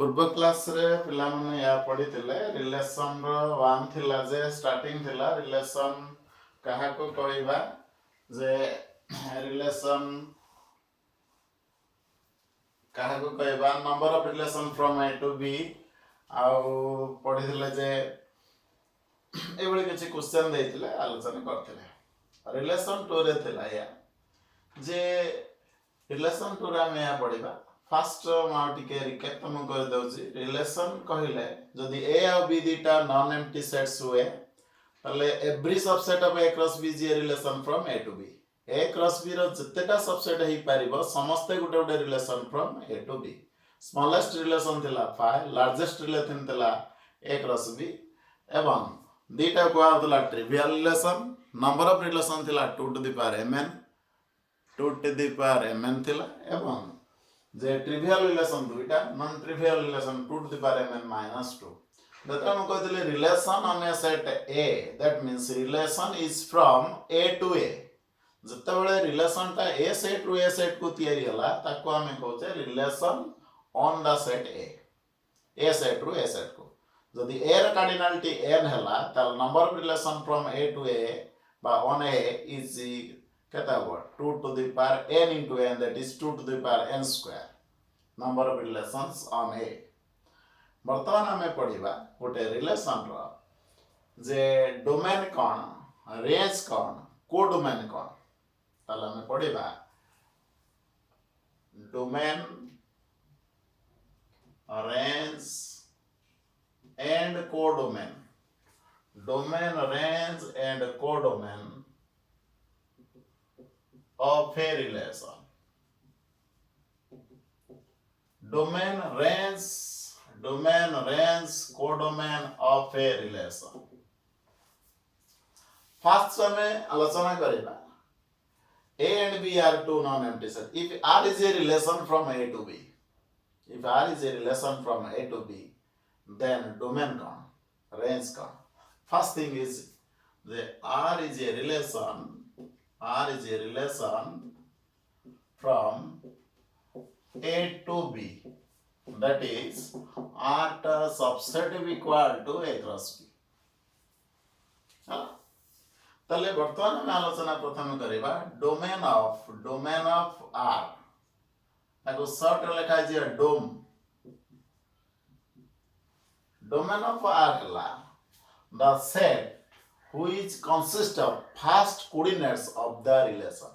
पूर्व क्लास रे पिला माने या पढ़ी रिलेशन रो वन थिला जे स्टार्टिंग थिला रिलेशन कहा को कहबा जे रिलेशन कहा को कहबा number of relation from A to B आउ पढ़ी जे एभली किसी क्वेश्चन देथिले आलोचना करथिले रिलेशन टू रे थिला या जे रिलेशन टू रे हम या पढ़िबा फास्ट टिके रिकैप तुम कर दउची रिलेशन कहिले जदि ए और बी दीटा नॉन एम्प्टी सेट्स हुए तले every subset of A cross B is a relation from A to B A cross B रो जतेटा सबसेट हेई पारिबो समस्त गुटे गुटे relation from A to B smallest relation थिला 5 लार्जेस्ट रिलेशन थिला ए क्रॉस बी एवं दीटा को आउतला trivial relation number of relation थिला 2 to the power mn 2 to the power mn थिला एवं जे ट्रिवियल रिलेशन दुईटा non trivial relation 2 to the power mn minus 2 दता हम कहतले relation on A set A that means relation is from A to A जते बेले relation ता A सेट रु A सेट को तयारी हला ताको हम कहते relation on the set A set रु A सेट को जदि A र कार्डिनलिटी n हला त number of relation from A to A बा ऑन A इज कहता हुआ 2 to the power n into n that is 2 to the power n square number of relations on A वर्तमान हमें पढ़िबा गोटे रिलेशन रो जे डोमेन कोन रेंज कोन कोडोमेन कोन ताला हमें पढ़िबा domain range and codomain domain range and codomain of a relation. Domain, range, codomain of a relation. First हमें आलोचना करेगा A and B are two non-empty sets. If R is a relation from A to B, if R is a relation from A to B, then domain con, range con. First thing is the R is a relation from A to B. That is R ta subset is equal to A cross B. तले वर्तमान में आलोचना प्रथम करिबा domain of R ताको short लिखा जे domain of R हला the set which consists of first coordinates of the relation.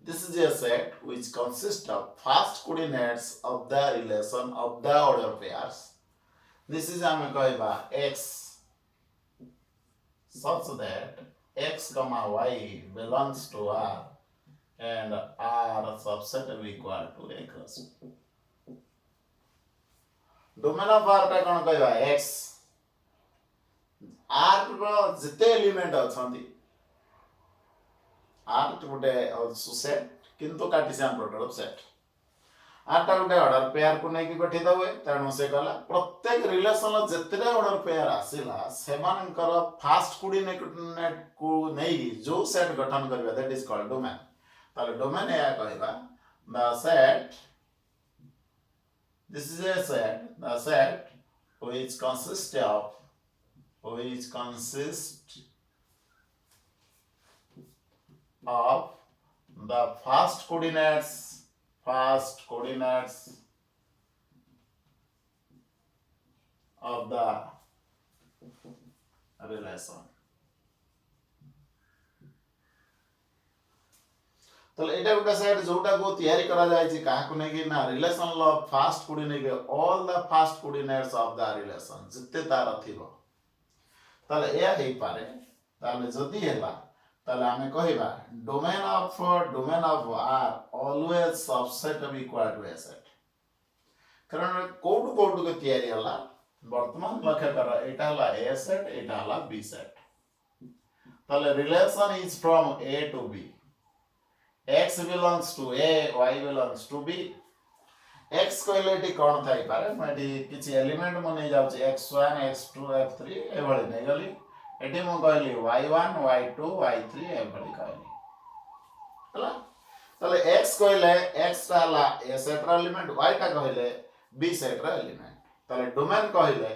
This is a set which consists of first coordinates of the relation of the order pairs. This is हम कहबा x such that x comma y belongs to R and R subset is equal to A cross B. Domain of R का कौन कहबा x R रो जिते element अछंती R गोटे set किंतु Cartesian product of set R टा गोटे order pair को नै कि गठि दवे तणो से कहला प्रत्येक रिलेशन जतेटा ऑर्डर पेयर आसीला सेमानकर फास्ट कोऑर्डिनेट को नै जो सेट गठन करबा दैट इज कॉल्ड डोमेन ताले डोमेन या कहबा the set this is a set the set which consists of the first coordinates of the relation. तो एटा गोटे सेट जोटा को तयारी करा जाय छी काहा को नै कि ना रिलेशन ल fast coordinate all the first coordinates of the relation जते तार थिबो ताले ए हेई पारे ताले जदी हेला ताले हमें कहबा domain of R always subset of equal to A set कारण कोड को तयारी हला वर्तमान लक्ष्य कर एटा हला A सेट एटा हला B सेट ताले relation is from A to B x belongs to A y belongs to B x कोइलेटी कोन थाई पारे मटी किछि एलिमेंट म नै जाउ छी x1 x2 x3 एभली नै गली एटी म कहली y1 y2 y3 एभली कहली हला तले x कहले x ला A सेट एलिमेंट y टा कहले बी सेट रा एलिमेंट ताले डोमेन कहले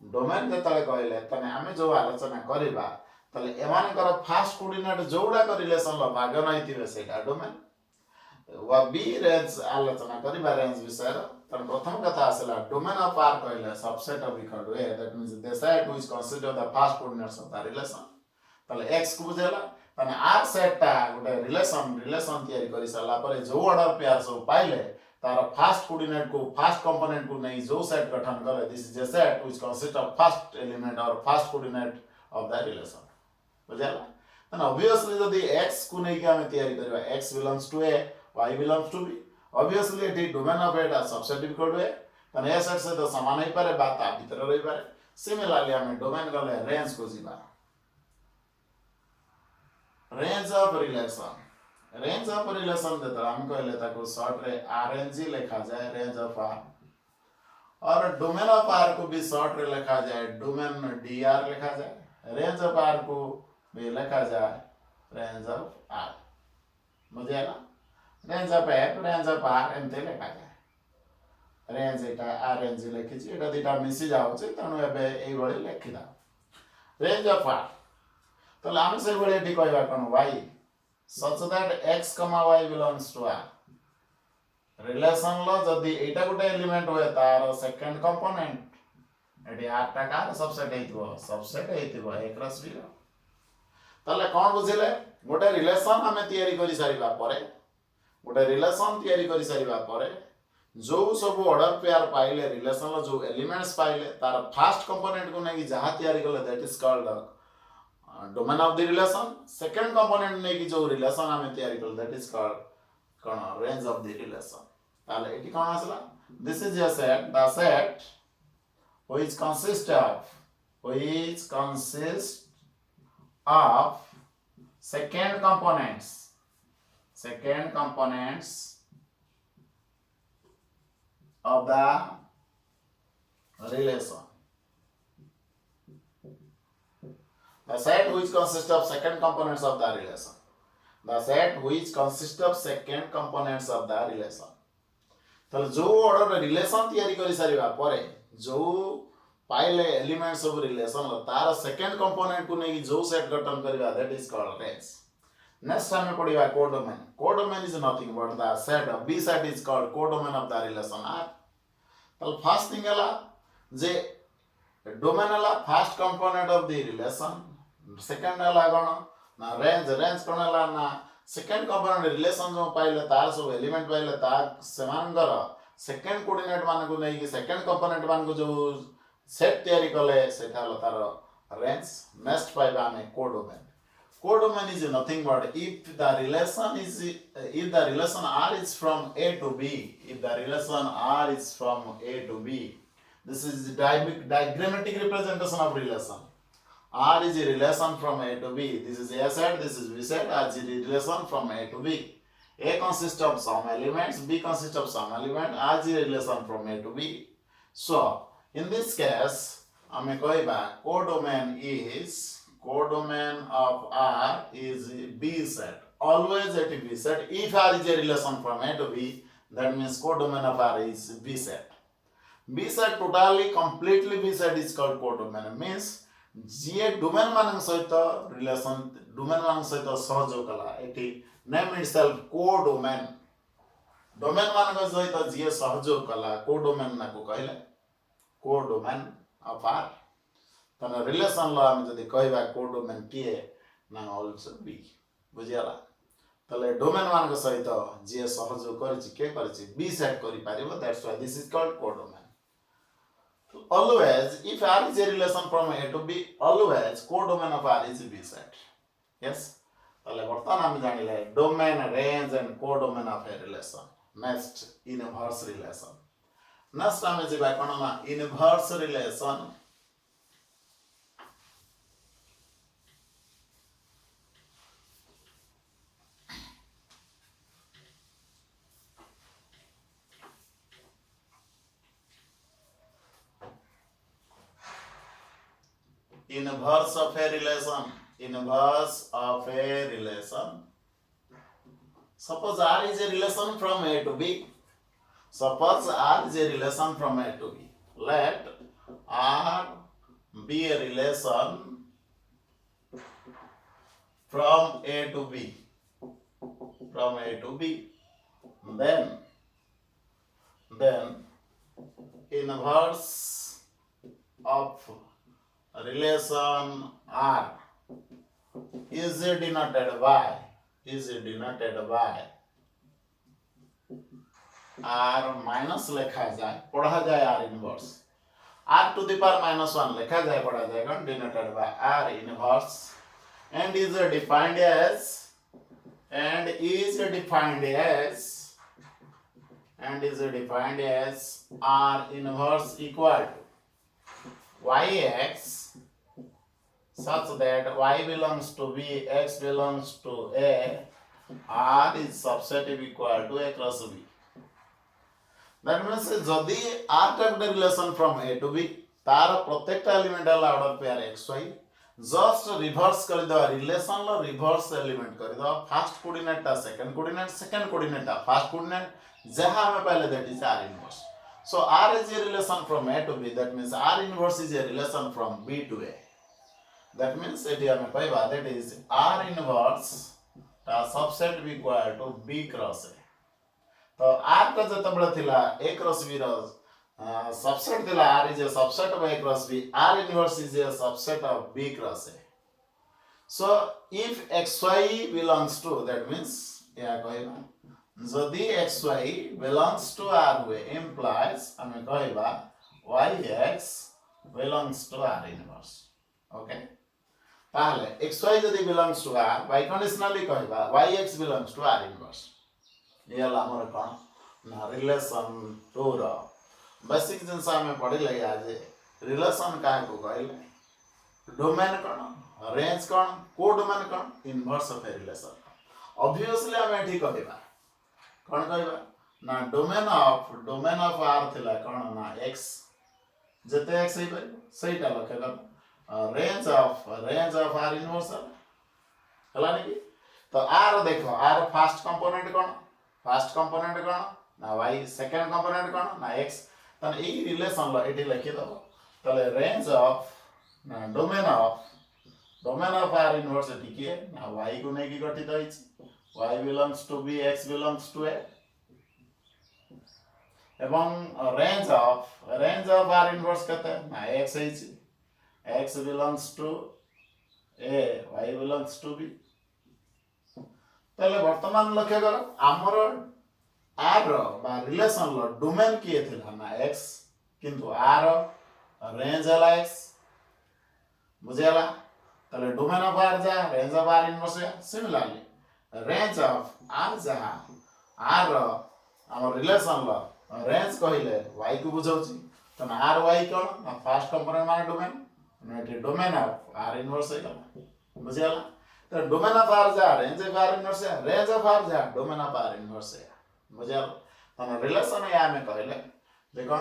डोमेन जेतले कहले तने आमे जो आलोचना करिबा ताले एमानकर फास्ट कोऑर्डिनेट जोडा कर रिलेशन ल भाग नै थिबे सेटा डोमेन वा बी रेंज आलोचना करिबा रेंज विषय तर प्रथम कथा आसला डोमेन ऑफ आर कहले subset of equal to A that means the set which consist of the first coordinates of the relation ताले x को बुझेला तने आर सेट ता गोटे रिलेशन तयारी करि साला परे जो ऑर्डर पेयर सब पाइले तार फास्ट कोऑर्डिनेट को फास्ट कंपोनेंट को नहीं जो सेट गठन करे this is a set which consist of first element और first coordinate of the relation बुझेला तने ऑब्वियसली यदि x को नहीं के हमें तयारी करबा x belongs to a y belongs to b obviously it domain of a subset equal to a तने ए सेट से तो समान ही पारे बात आ भीतर रही पारे सिमिलरली हमें डोमेन गले रेंज को जीवा रेंज ऑफ रिलेशन देता हम कहले ताको शॉर्ट रे आरएनजी लिखा जाए रेंज ऑफ आर और डोमेन ऑफ आर को भी शॉर्ट रे लिखा जाए डोमेन डीआर लिखा जाए रेंज ऑफ आर को भी लिखा जाए रेंज ऑफ आर मुझे ना range of F range of R एमते लिखा जाए रेंज एटा आरएनजी लिखि छी एटा दिटा मिसी जाउ छै तनु एबे एई भଳି लिखिदा रेंज ऑफ आर तो लाम से बड़े डी कहबा कोन y such that x, y belongs to r relation लो जदी एटा गोटे एलिमेंट होय तार सेकंड कंपोनेंट एडी r टा कार सबसेट हेतिबो a क्रॉस b तले कोन बुझिले गोटे रिलेशन हमें तयारी करि सारिबा परे जो सब ऑर्डर पेयर पाइले रिलेशन लो जो एलिमेंट्स पाइले तार फर्स्ट कंपोनेंट को नहीं जहां तयारी करले that is called domain of the relation second component ने की जो रिलेशन हमें तयारी कर that is called cone range of the relation ताले एटी कोन आसला this is a set the set which consist of second components of the relation. The set which consists of second components of the relation. तो जो order relation तयारी करि सारिबा परे जो पाइले elements of relation तार सेकंड कंपोनेंट को नहीं जो सेट गठन करबा that is called range next हमें पढ़िबा codomain is nothing but the set of B set is called codomain of the relation R तो फर्स्ट थिंग हला जे डोमेन हला first component of the relation second हला कोन ना रेंज कोन हला ना सेकंड कंपोनेंट रिलेशन जो पाइले तार सब एलिमेंट पाइले ता सेमानकर सेकंड कोऑर्डिनेट मान को नहीं कि सेकंड कंपोनेंट मान को जो सेट तयारी कले सेटा हला तार रेंज नेक्स्ट पाइबा हमें codomain is nothing but if the relation R is from A to B, this is diagrammatic representation of relation. R is a relation from A to B. This is A set, this is B set. R is a relation from A to B. A consists of some elements, B consists of some element. R is a relation from A to B. So, in this case, हमें कहबा codomain of R is B set. Always at B set. If R is a relation from A to B, that means codomain of R is B set. B set totally, completely B set is called codomain. Means J domain मान सहित relation domain मान सहित सहयोग कला eighty name itself codomain domain मान सहित जे सहयोग कला कोडोमेन ना को कहले कोडोमेन ऑफ आर तने रिलेशन ला हम जदी कहबा कोडोमेन के ना आल्सो बी बुझियाला तले डोमेन मान सहित जे सहयोग करछि के करछि बी सेट करि पारिबो that's why this is called codomain. Always, if R is a relation from A to B, always codomain of R is B set. Yes? ताले बर्तन हम जानिले domain, range and codomain of a relation. Next, inverse relation. Next हम जिबा कोन ना inverse relation. Inverse of a relation. Suppose R is a relation from A to B. suppose R is a relation from A to B. Let R be a relation from A to B. From A to B. Then inverse of relation R is denoted by R minus लिखा जाए पढ़ा जाए R inverse R to the power -1 लिखा जाए पढ़ा जाएगा denoted by R inverse and is defined as R inverse equal to yx such that y belongs to B, x belongs to A, R is subset equal to A cross B. That means जदि R type relation from A to B, तार प्रत्येक element है order pair xy, just reverse कर दो relation लो reverse element कर दो first coordinate ता second coordinate ता फर्स्ट कोऑर्डिनेट जहां हमें पहले that is R inverse. So R is a relation from A to B. That means R inverse is a relation from B to A. That means एटी हमें कहबा that is R inverse ता subset भी equal to B cross A. तो R का जतबड़ा थिला A cross B रो सबसेट थिला R is a subset of A cross B. R inverse is a subset of B cross A. So if xy belongs to, that means या कहबा जदि xy belongs to R हुए implies हमें कहबा yx belongs to R inverse. Okay, ताहले xy जदि belongs to R by conditionally कहबा yx belongs to R inverse. ये हमर कोन ना रिलेशन टू रो बेसिक जिनस हमें पढ़ी लगे आज रिलेशन का को कहले डोमेन कोन रेंज कोन को domain cone inverse of a relation. Obviously हमें एठी कहबा कोन कहबा ना डोमेन ऑफ R थिला कोन ना x जते x हे पर सहीटा लखे कर रेंज ऑफ R इनवर्स हला नहीं. तो R देखो R फर्स्ट कंपोनेंट कोन ना y सेकंड कंपोनेंट कोन ना x. तने ई रिलेशन लो एटी लिखि दबो तले रेंज ऑफ ना domain of R inverse eighty के ना y को नै की गठित होइछ y belongs to B, x belongs to A. एवं रेंज ऑफ R इनवर्स कते ना x होइछ x belongs to A, y belongs to B. तले वर्तमान लक्ष्य करो हमर R बा रिलेशन लो डोमेन किए थिला ना x किंतु R रेंज हला x बुझेला. तले डोमेन ऑफ R जा रेंज ऑफ R इनवर्स है. सिमिलरली रेंज ऑफ R जा R हमर रिलेशन लो रेंज कहिले y को बुझौची त ना R y कोन ना फर्स्ट कंपोनेंट माने डोमेन ना डोमेन ऑफ R इनवर्स है बुझेला. तो डोमेन ऑफ R जा रेंज ऑफ R इनवर्स है रेंज ऑफ R जा डोमेन ऑफ R इनवर्स है बुझेला. तने रिलेशन या में कहले देखो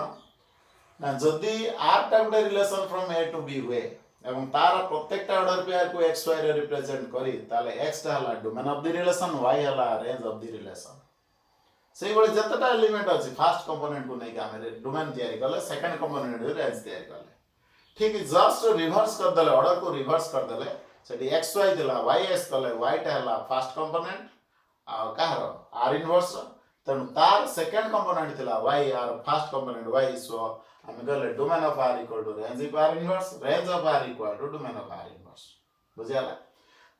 ना जदि R type relation from A to B हुए एवं तार प्रत्येक ऑर्डर पेयर को xy रे रिप्रेजेंट करी ताले x ता हला domain of the relation y हला रेंज ऑफ द रिलेशन. सेही बळे जतटा एलिमेंट अछि फर्स्ट कंपोनेंट को नै के हम डोमेन तैयारी करले सेकंड कंपोनेंट रे रेंज तैयारी करले. ठीक है जस्ट रिवर्स कर देले ऑर्डर को रिवर्स कर देले सेठी xy दिला ys कले y ता हला फर्स्ट कंपोनेंट आ काहरो R इनवर्स तनु तार सेकंड कंपोनेंट थिला y और फर्स्ट कंपोनेंट y. सो हम कहले domain of R equal to range of R inverse range of R equal to domain of R inverse बुझियाला.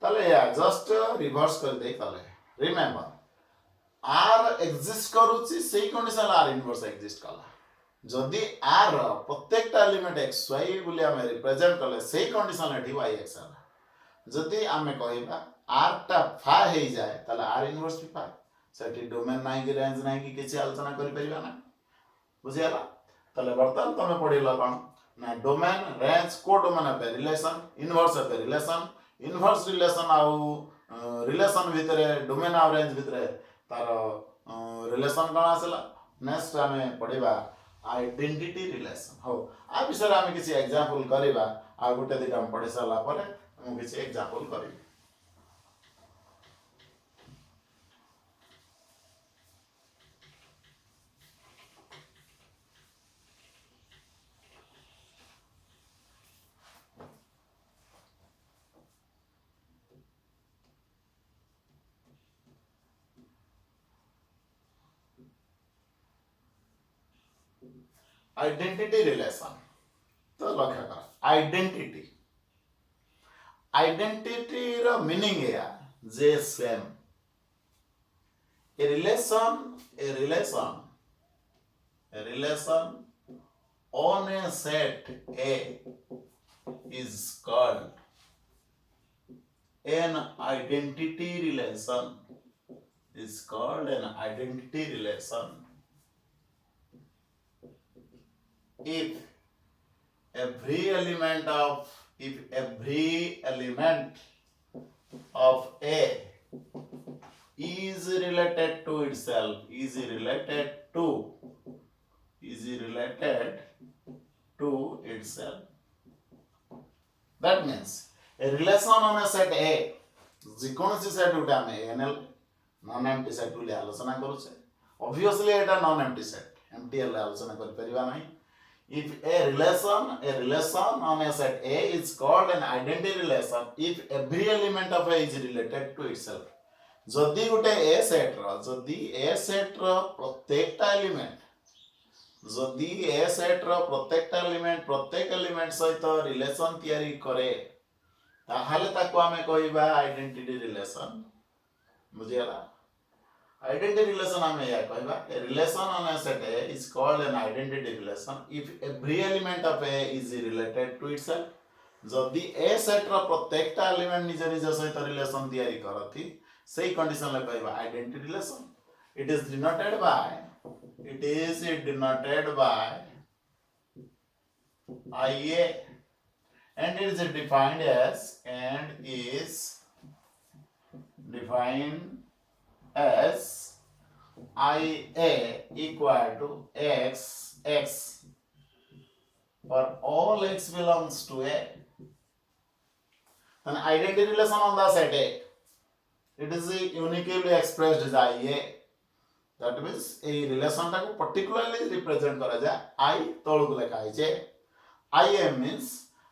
तले या जस्ट रिवर्स कर दे तले रिमेंबर R एग्जिस्ट करूची सेही कंडीशन R इनवर्स एग्जिस्ट कला जदि R प्रत्येक एलिमेंट xy बोली हम रिप्रेजेंट करले सेही कंडीशन एठी yx हला. जदि हमें कहबा R टा फा हे जाए तले R इनवर्स भी फा सेठी डोमेन नाही कि रेंज नाही कि किछि आलोचना करि परिबा ना बुझियाला. तले वर्तमान तमे पढिला कोन ना डोमेन रेंज को domain of relation inverse of relation inverse relation आउ रिलेशन भितरे डोमेन और रेंज भितरे तार रिलेशन कोन आसला. नेक्स्ट हमें पढिबा आइडेंटिटी रिलेशन हो आ विषय हमें किछि एग्जांपल करिबा आ गुटे दिटा हम पढि साला परे हम किछि एग्जांपल करिबा. आइडेंटिटी रिलेशन तो लक्ष्य कर आइडेंटिटी आइडेंटिटी रो मीनिंग है जे same a relation a relation a relation on a set A is called an identity relation is called an identity relation if every element of A is related to itself is related to itself. That means a relation on a set A যেকোনসি set উঠে আমি NL নন empty set বলে আলোচনা করছে obviously এটা নন empty set empty এর আলোচনা কৰি পৰিবা নাই if a relation on a set A is called an identity relation if every element of A is related to itself যদি গোটে A set ର প্রত্যেকটা এলিমেন্ট যদি A set ର প্রত্যেকটা এলিমেন্ট প্রত্যেক এলিমেন্ট সহিত রিলেশন তৈরি করে তাহলে তাকে আমি কইবা আইডেন্টিটি রিলেশন বুঝিলা identity relation ଆମେ ଏହା କହିବା a relation on a set A is called an identity relation if every element of A is related to itself ଯଦି A set ର ପ୍ରত্যେକଟା ଏଲିମେଣ୍ଟ ନିଜ ନିଜ ସହିତ ରିଲେସନ ତିଆରି କରନ୍ତି ସେଇ condition ରେ କହିବା identity relation it is denoted by IA and it is defined as IA equal to x for all x belongs to A. An identity relation on the set A. It is uniquely expressed as IA. That means a relation टाको particularly represent करा जाए I तोड़ को लिखा है IA means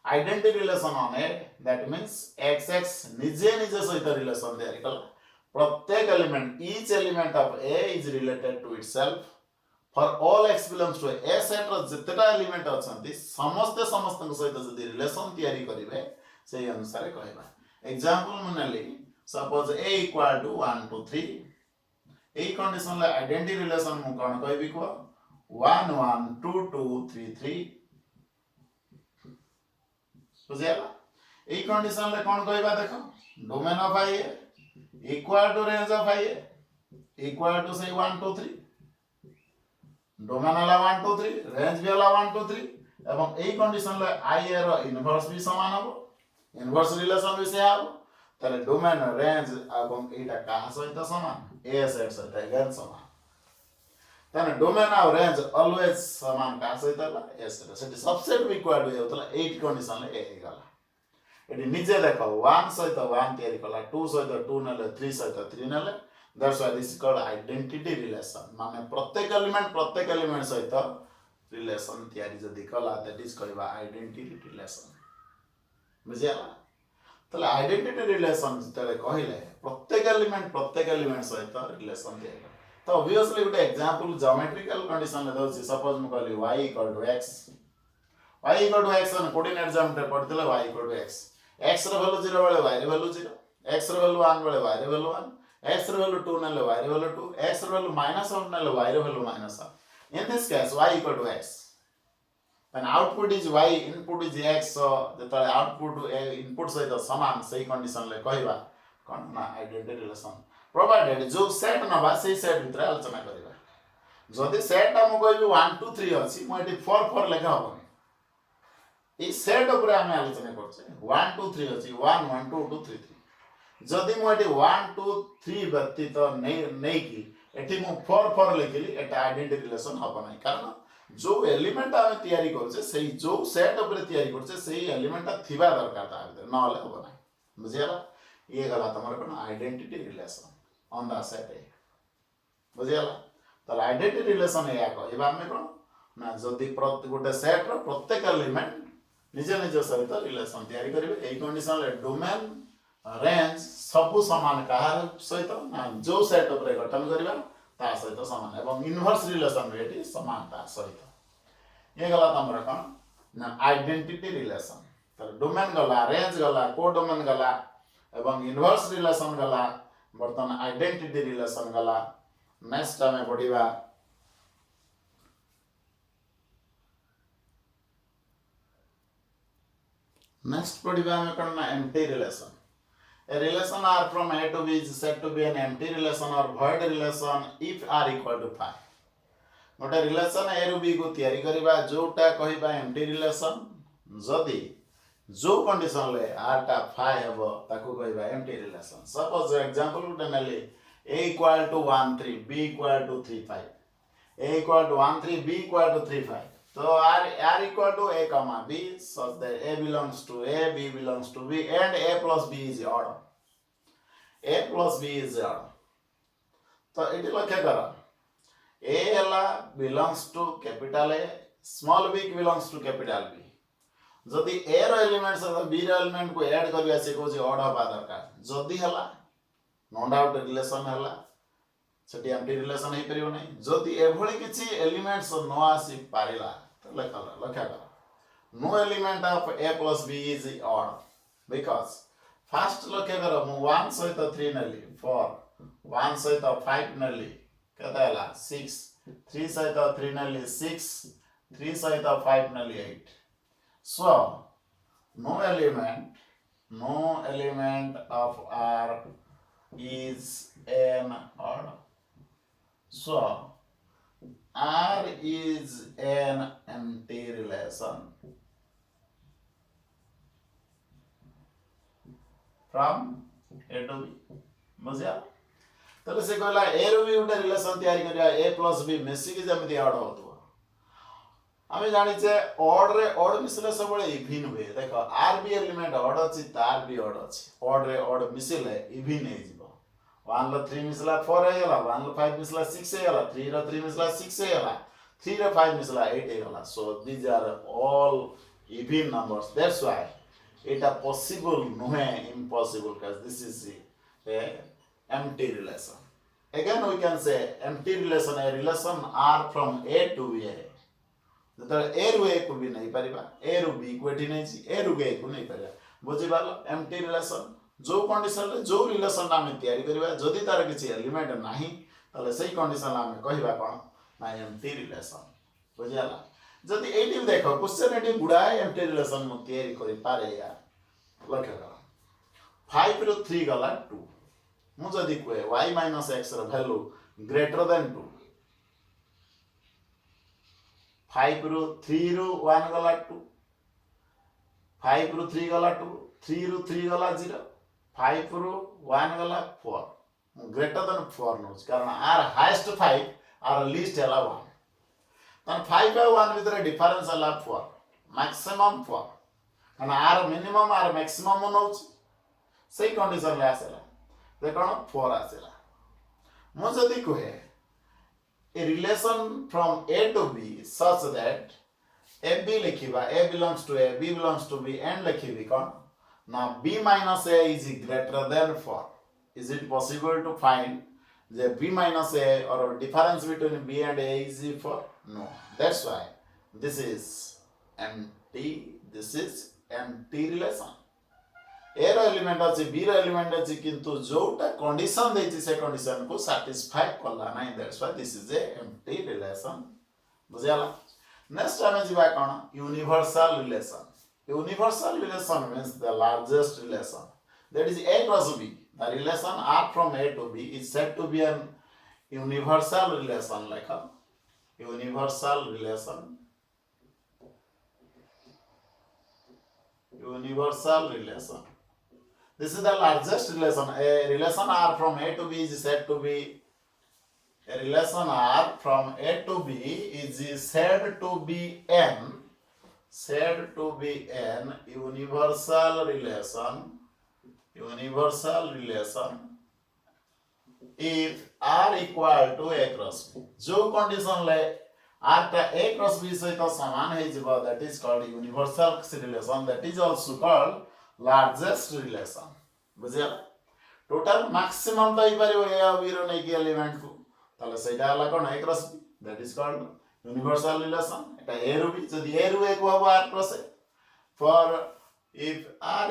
identity relation on A. That means XX निजे सहित relation there कल प्रत्येक element each element of A is related to itself for all x belongs to A set ର ଯେତେଟା एलिमेंट अछंती समस्त सहित जदी रिलेशन तयारी करिवे सेही अनुसार कहबा एग्जांपल मनली सपोज A equal to 1 2 3 एई कंडीशन ले आइडेंटिटी रिलेशन मु कोन कहबी को 1 1 2 2 3 3 बुझियाला एई कंडीशन ले कोन कहबा देखो domain of I equal to range of IA equal to say 1 2 3 domain वाला 1 2 3 रेंज भी वाला 1 2 3 एवं एई कंडीशन ले IA रो इनवर्स भी समान हबो इनवर्स रिलेशन भी से हबो ताले डोमेन रेंज एवं एटा कहा सहित समान A सेट सहित अगेन समान ताने डोमेन और रेंज ऑलवेज समान कहा सहित ला A set subset equal to होतला 8 कंडीशन ले A गला एटी निजे देखो 1 सहित 1 तयारी कला 2 सहित 2 नले 3 सहित 3 नले that's why this is called identity relation माने प्रत्येक एलिमेंट सहित रिलेशन तयारी जदी कला दैट इज कहबा आइडेंटिटी रिलेशन बुझियाला तले आइडेंटिटी रिलेशन तले कहिले प्रत्येक एलिमेंट सहित रिलेशन तयारी तो ऑब्वियसली गुटे एग्जांपल ज्योमेट्रिकल कंडीशन ले दो सपोज म कहली y = x न कोऑर्डिनेट ज्योमेट्री पढितले y = x x ର भ्यालु 0 बेले y ର भ्यालु 0 x ର भ्यालु 1 बेले y ର भ्यालु 1 x ର भ्यालु 2 नेले y ର भ्यालु 2 x ର भ्यालु -1 नेले y ର value -1 in this case y = x when output is y input is x so जेतले आउटपुट इनपुट सहित समान सही कंडीशन ले कहबा कोन ना आइडेंटिटी रिलेशन प्रोवाइडेड जो सेट नबा सही सेट भितर आलोचना करबा जदि सेट हम कहबी 1 2 3 अछि म एटी 4 4 लेखा होबो এই সেট উপরে আমি আলোচনা করছি 1 2 3 আছে 1 1 2 2 3 3 যদি মু এটি 1 2 3 ব্যতীত নেই কি এটি মু 4 4 লিখিলি এটা আইডেন্টিটি রিলেশন হবে না কারণ जो एलिमेंट আমি তৈরি করছে সেই जो সেট উপরে তৈরি করছে সেই এলিমেন্টটা থিবা দরকার তা ভিতরে না হলে হবে না বুঝিয়ালা ये গলা তোমার কোন identity relation on the set A বুঝিয়ালা তাহলে আইডেন্টিটি রিলেশন এয়া কইবা আমি কোন না যদি গোটে সেট র প্রত্যেক এলিমেন্ট निज सहित रिलेशन तैयारी करेंगे यही कंडीशन डोमेन रेंज सबु समान कहा सहित जो सेट गठन करवा ता सहित समान एवं इनवर्स रिलेशन भी समान ता सहित ये गला तमरा कौन ना आइडेंटिटी रिलेशन तो डोमेन गला रेंज गला कोडोमेन गला एवं इनवर्स रिलेशन गला बर्तमान आइडेंटिटी रिलेशन गला नेक्स्ट आमे पढ़िबा नेक्स्ट पढ़िबा आमे कौन ना empty relation A relation R from A to B is said to be an empty relation or void relation if R equal to phi. गोटे रिलेशन ए रु B को तैयारी करिबा जोटा कहिबा एम्प्टी रिलेशन जदी जो कंडीशन ले R टा phi हेबो ताकू कहिबा empty relation suppose example Gute Nelly A equal to 1 3 B equal to 3 5 A equal to 1 3 B equal to 3 5 so R equal to A comma B such that A belongs to A B belongs to B and A plus B is odd A plus B is odd तो इटी लक्ष्य करा A belongs to capital A, small b belongs to capital B. जदि A रो element सहित B रो element को add करबा से कोजी ऑड हबा दरकार जदि हला नो डाउट रिलेशन हला सेठी एम्प्टी रिलेशन हे परियो नै जदि एभଳି किछि एलिमेंट्स न आसी पारिला तो लक्ष्य कर no element of A plus B is odd because first लक्ष्य कर 1 सहित 3 नली 4 1 सहित 5 नली केता हला 6 3 सहित 3 नली 6 3 सहित 5 नली 8 so no element of R is an odd so R is an empty relation from A to B बुझिया तले से कहला ए रो भी उटा रिलेशन तैयारी करिया A plus B मिसी के जमिति ऑड होतो आमे जानि छे ऑड रे ऑड मिसले सबले इवन हुए देखो R B एलिमेंट ऑड अछि तार भी ऑड अछि ऑड रे ऑड मिसले इवन हे जिवो 1 लो 3 मिसला 4 हे गला 1 लो 5 मिसला 6 हे गला 3 रो 3 मिसला 6 हे गला 3 रो 5 मिसला 8 हे गला so these are all even numbers that's why it is possible no impossible because this is a empty relation. Again we can say empty relation a relation R from A to B है तो A रू A को भी नहीं परिबा A रू B को एठी नहीं छी A रू A को नहीं परिबा बुझि बालो empty relation जो कंडीशन ले जो रिलेशन नामे तयारी करिबा जदी तार किछि एलिमेंट नाही तले सही कंडीशन नामे कहिबा कोन ना empty relation बुझियाला जदी एठी देखो क्वेश्चन एठी गुडा empty relation मु तयारी करि पारे या लक्ष्य कर 5 रो 3 गला 2 मु जदी कोए y minus x रो वैल्यू ग्रेटर देन 2 5 रो 3 रो 1 गला 2 5 रो 3 गला 2 3 रो 3 गला 0 5 रो 1 गला 4 ग्रेटर देन 4 नो कारण आर हाईएस्ट 5 आर लीस्ट हला 1 तन 5 और 1 भीतर डिफरेंस हला 4 मैक्सिमम 4 कारण आर मिनिमम आर मैक्सिमम नो सही कंडीशन ले आसेला देखो 4 आसेला मु जदी कहे a relation from A to B such that AB लिखिबा A belongs to A B belongs to B and लिखिबी कोन now B minus A is greater than 4 is it possible to find the B minus A or difference between B and A is 4 no that's why this is empty relation A रो element अछि B रो element अछि किंतु जोटा condition देछि से condition को satisfy करला नै that's why this is a empty relation बुझियाला नेक्स्ट आमे जिबा कोन universal relation means the largest relation that is A cross B the relation R from A to B is said to be an universal relation like a universal relation this is the largest relation a relation R from A to B is said to be a relation R from A to B is said to be an universal relation if R equal to A cross B जो condition ले R टा A cross B सहित समान है जिबा that is called universal relation that is also called largest relation बुझिया total maximum तो इपारी A और B रो नै के एलिमेंट को ताले सेटा हला कोन A cross B that is called universal relation eta a ru b jodi a ru a ko habo r cross a for if r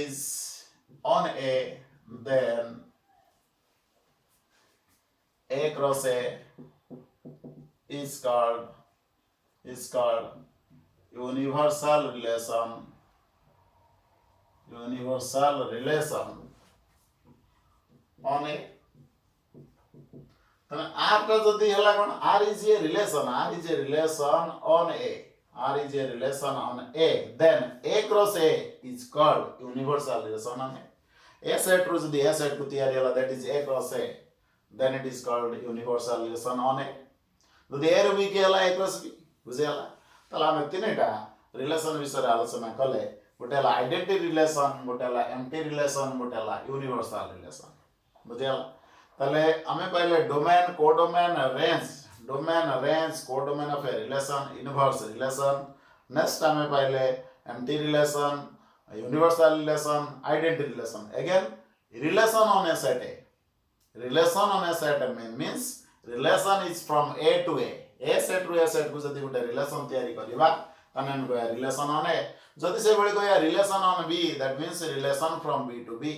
is on a then a cross a is called universal relation on a then r टा जदि हला कोन r is a relation on a then a cross a is called universal relation on a set ru जदि a set को तैयारी हला that is a cross a then it is called universal relation on a जदि a ru b के हला a cross b बुझे हला तला हम तीनटा रिलेशन विषय आलोचना कले गोटे हला आइडेंटिटी रिलेशन गोटे हला एम्प्टी रिलेशन गोटे हला यूनिवर्सल रिलेशन बुझे हला तले हमें पहले domain codomain range codomain of a relation inverse relation next हमें पहले empty relation universal relation identity relation again relation on A set means relation is from a to a set ru a set को जदि गोटे relation तैयारी करबा तने हम गया रिलेशन ऑन ए जदि से बळे गया relation on B that means relation from B to B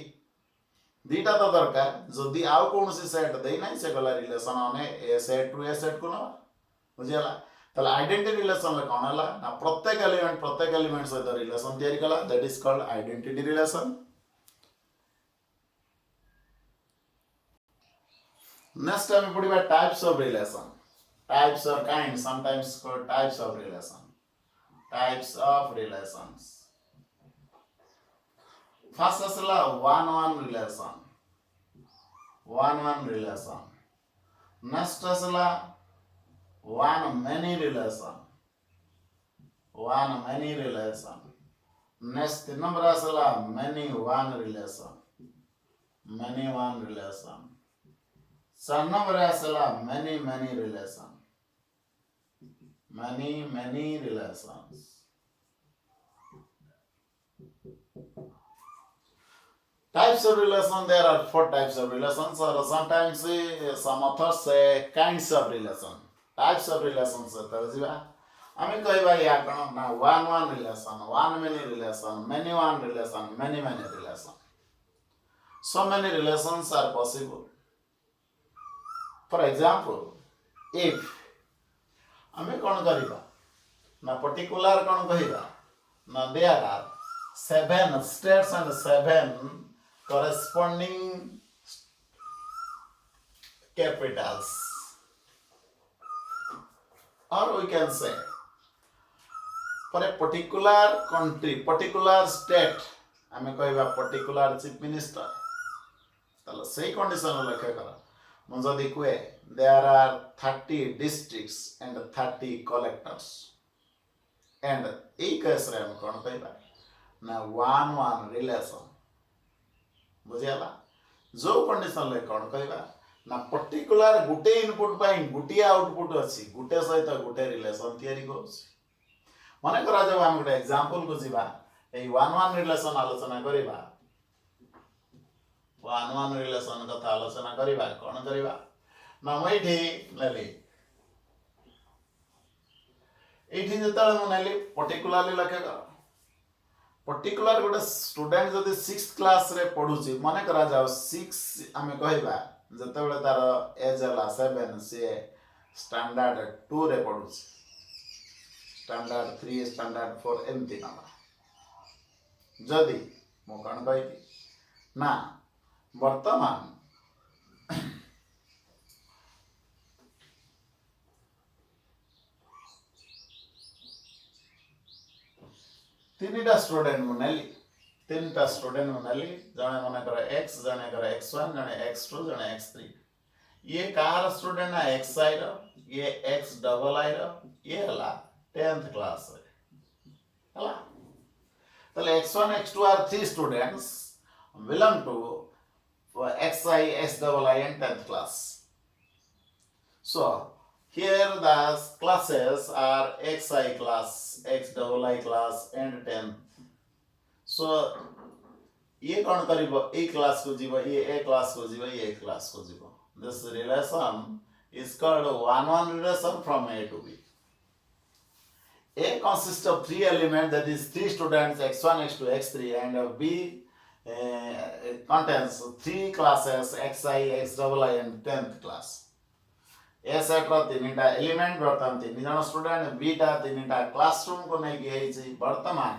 दीटा तो दरकार जदि आउ कोनसी सेट देई नै से गला relation on A set to A set को ना बुझियला तले आइडेंटिटी रिलेशन ले कोन हला ना प्रत्येक एलिमेंट सहित रिलेशन तैयारी कला that is called identity relation next time पढ़िबा types of relation types or kinds sometimes called types of relations first asla one relation next asla one many relation next number asla many one relation son number asla many relation many relations types of relation there are 4 types of relations or sometimes some authors say kinds of relation types of relations tarjiba ami कहबा या कोन ना one relation one many relation many one relation many relation so many relations are possible for example if हमें कौन करिबा ना particular कौन कहिबा ना there are 7 states and 7 corresponding capitals or we can say for a particular country particular state हमें कहिबा particular chief minister तले सही condition लक्ष्य करा मन जदि कुए there are 30 districts and 30 collectors and A case रे हम कोन कहबा ना one relation बुझियाला जो कंडीशन ले कोन कहबा ना पर्टिकुलर गुटे इनपुट पाई गुटे आउटपुट अछि गुटे सहित गुटे रिलेशन तयारी करूछि माने करा जब हम गोटे एग्जांपल को जिबा ए one रिलेशन आलोचना करिबा one रिलेशन कथा आलोचना करिबा कोन करिबा ना मैठी लेली एठी जतले म नेली पर्टिकुलरली लक्ष्य कर पर्टिकुलर गोटे स्टूडेंट जदि 6th क्लास रे पढुची माने करा जाओ 6 हमें कहबा जतबेले तार एज हला 7 से स्टैंडर्ड 2 रे पढुची स्टैंडर्ड 3 स्टैंडर्ड 4 एमती ना जदि मो कण कहबी ना वर्तमान तीनटा स्टूडेंट मुनेली तीनटा स्टूडेंट मुनेली जने मने करे x जने करे x1 जने x2 जने x3 ये कार स्टूडेंट ना xi रो ये x डबल i रो ये हला 10th क्लास रे हला तले x1 x2 are 3 students belong to xi x double i and 10th class so here the classes are xi class, x double I class and 10th. So ये कौन करीब A class को जीवा ये A class को जीवा ये A class को जीवा. This relation is called one-one relation from A to B. A consists of three elements, that is three students x1, x2, x3, and B contains three classes xi, xii, and 10th class. A set ର ତିନିଟା element ବର୍ତ୍ତମାନ ତିନି ଜଣ student beta ତିନିଟା classroom କୁ ନେଇକି ହେଇଛି ବର୍ତ୍ତମାନ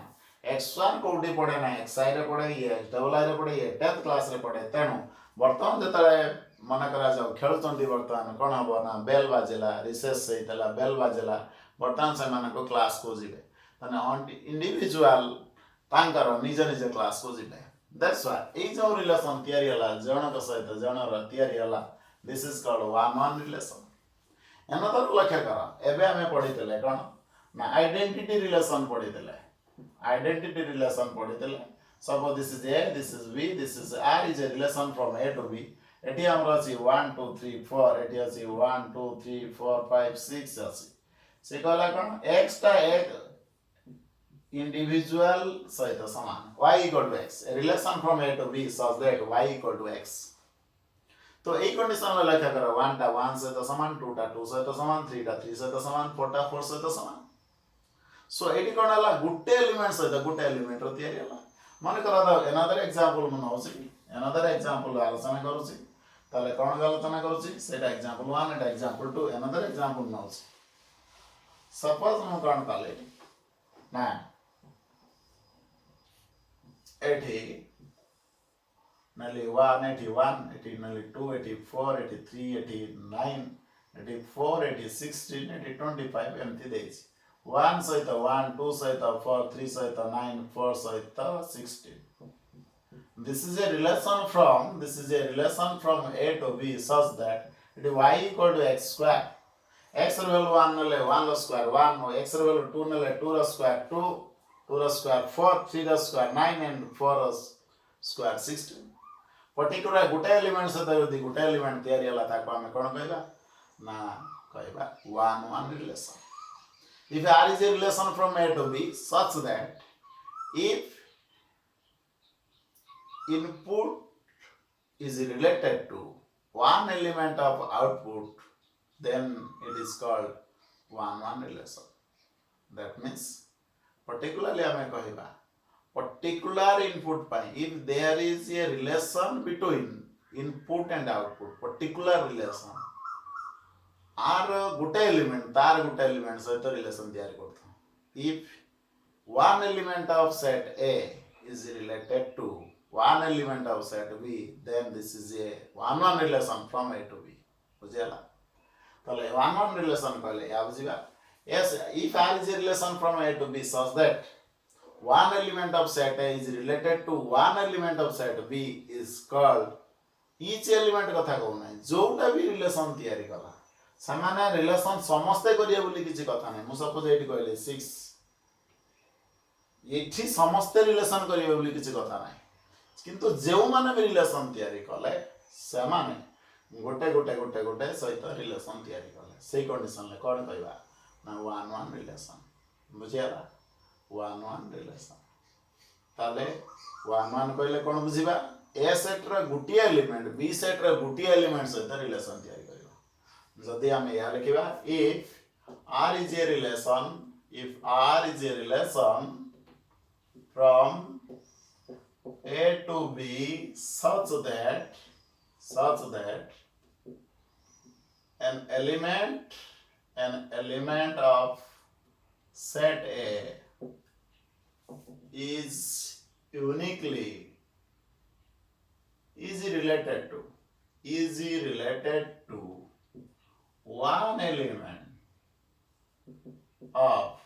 x1 କୋଉଠି ପଢେ ନା xi ରେ ପଢେ ଇଏ xii ରେ ପଢେ ଇଏ 10th କ୍ଲାସ ରେ ପଢେ ତେଣୁ ବର୍ତ୍ତମାନ ଯେତେବେଳେ ମନେ କରାଯାଉ ଖେଳୁଛନ୍ତି ବର୍ତ୍ତମାନ କ'ଣ ହବ ନା ବେଲ୍ ବାଜିଲା ରିସେସ୍ ହେଇଥିଲା ବେଲ୍ ବାଜିଲା ବର୍ତ୍ତମାନ ସେମାନଙ୍କ କ୍ଲାସକୁ ଯିବେ ମାନେ ଇଣ୍ଡିଭିଜୁଆଲ ତାଙ୍କର ନିଜ ନିଜ କ୍ଲାସକୁ ଯିବେ ଦ୍ୟାଟ୍ସ ହ୍ୱାଇ ଏଇ ଯେଉଁ ରିଲେସନ ତିଆରି ହେଲା ଜଣଙ୍କ ସହିତ ଜଣର ତିଆରି ହେଲା this is called one one relation another ଲକ୍ଷ୍ୟ କର ଏବେ ଆମେ ପଢିଥିଲେ କ'ଣ ନା ଆଇଡେଣ୍ଟିଟି ରିଲେସନ ପଢିଥିଲେ identity relation पढ़ी suppose this is A, this is B, this is R is a relation from A to B. Eighty हमर अछि 1 2 3 4 एटी अछि 1 2 3 4 5 6 अछि से कहला कोन x टा एक इंडिविजुअल सहित समान y equal to x a relation from A to B such that y equal to x तो এই कंडीशन में लक्ष्य करो 1 टा 1 सहित समान 2 टा 2 सहित समान 3 टा 3 सहित समान 4 टा 4 सहित समान सो एटी कोन हला गुटे एलिमेंट सहित गुटे एलिमेंट रो तयारी हला माने करा द अनदर एग्जांपल मन होछि अनदर एग्जांपल आलोचना करूछि ताले कोन आलोचना करूछि सेटा एग्जांपल 1 एटा एग्जांपल 2 अनदर एग्जांपल न होछि सपोज हम कोन काले ना एटी नली 1 एटी नली 2 eighty 4 eighty 3 eighty 9 eighty 4 eighty 16 eighty 25 एमती देछि 1 सहित 1 2 सहित 4 3 सहित 9 4 सहित 16 this is a relation from A to B such that it is y equal to x square x ର value 1 ନେଲେ 1 ର square 1 x ର value 2 ନେଲେ 2 ର square 2 2 ର square 4 3 ର square 9 and 4 ର square 16 पर्टिकुलर गुटे एलिमेंट सहित यदि गुटे एलिमेंट तयारी होला ताको हम कोन कहबा ना कहबा 1 1 relation. If R is a relation from A to B such that if input is related to one element of output then it is called 1 1 relation. That means particularly I am kahiba particular input pai if there is a relation between input and output particular relation आर गुटे element तार गुटे element सहित relation तयारी करथो if one element of set A is related to one element of set B then this is a one one relation from A to B बुझियला तले one one relation कहले या बुझिबा yes if R is a relation from A to B such that one element of set A is related to one element of set B is called each element कथा कहू नै जोटा भी relation तयारी कला सामान्य रिलेशन समस्ते करिए बोली किछि कथा नै मु सपोज एठी कहले 6 एठी समस्ते रिलेशन करिए बोली किछि कथा नै किंतु जेउ माने भी रिलेशन तयारी कले से माने गोटे गोटे गोटे गोटे सहित रिलेशन तयारी कले सेही कंडीशन ले कोन कहबा ना वन वन रिलेशन बुझियाला वन वन रिलेशन ताले वन वन कहले कोन बुझिबा ए सेट रो गुटी एलिमेंट बी सेट रो गुटी एलिमेंट सहित रिलेशन तयारी जदि हम या लिखिबा if R is a relation from A to B such that an element of set A is related to one element of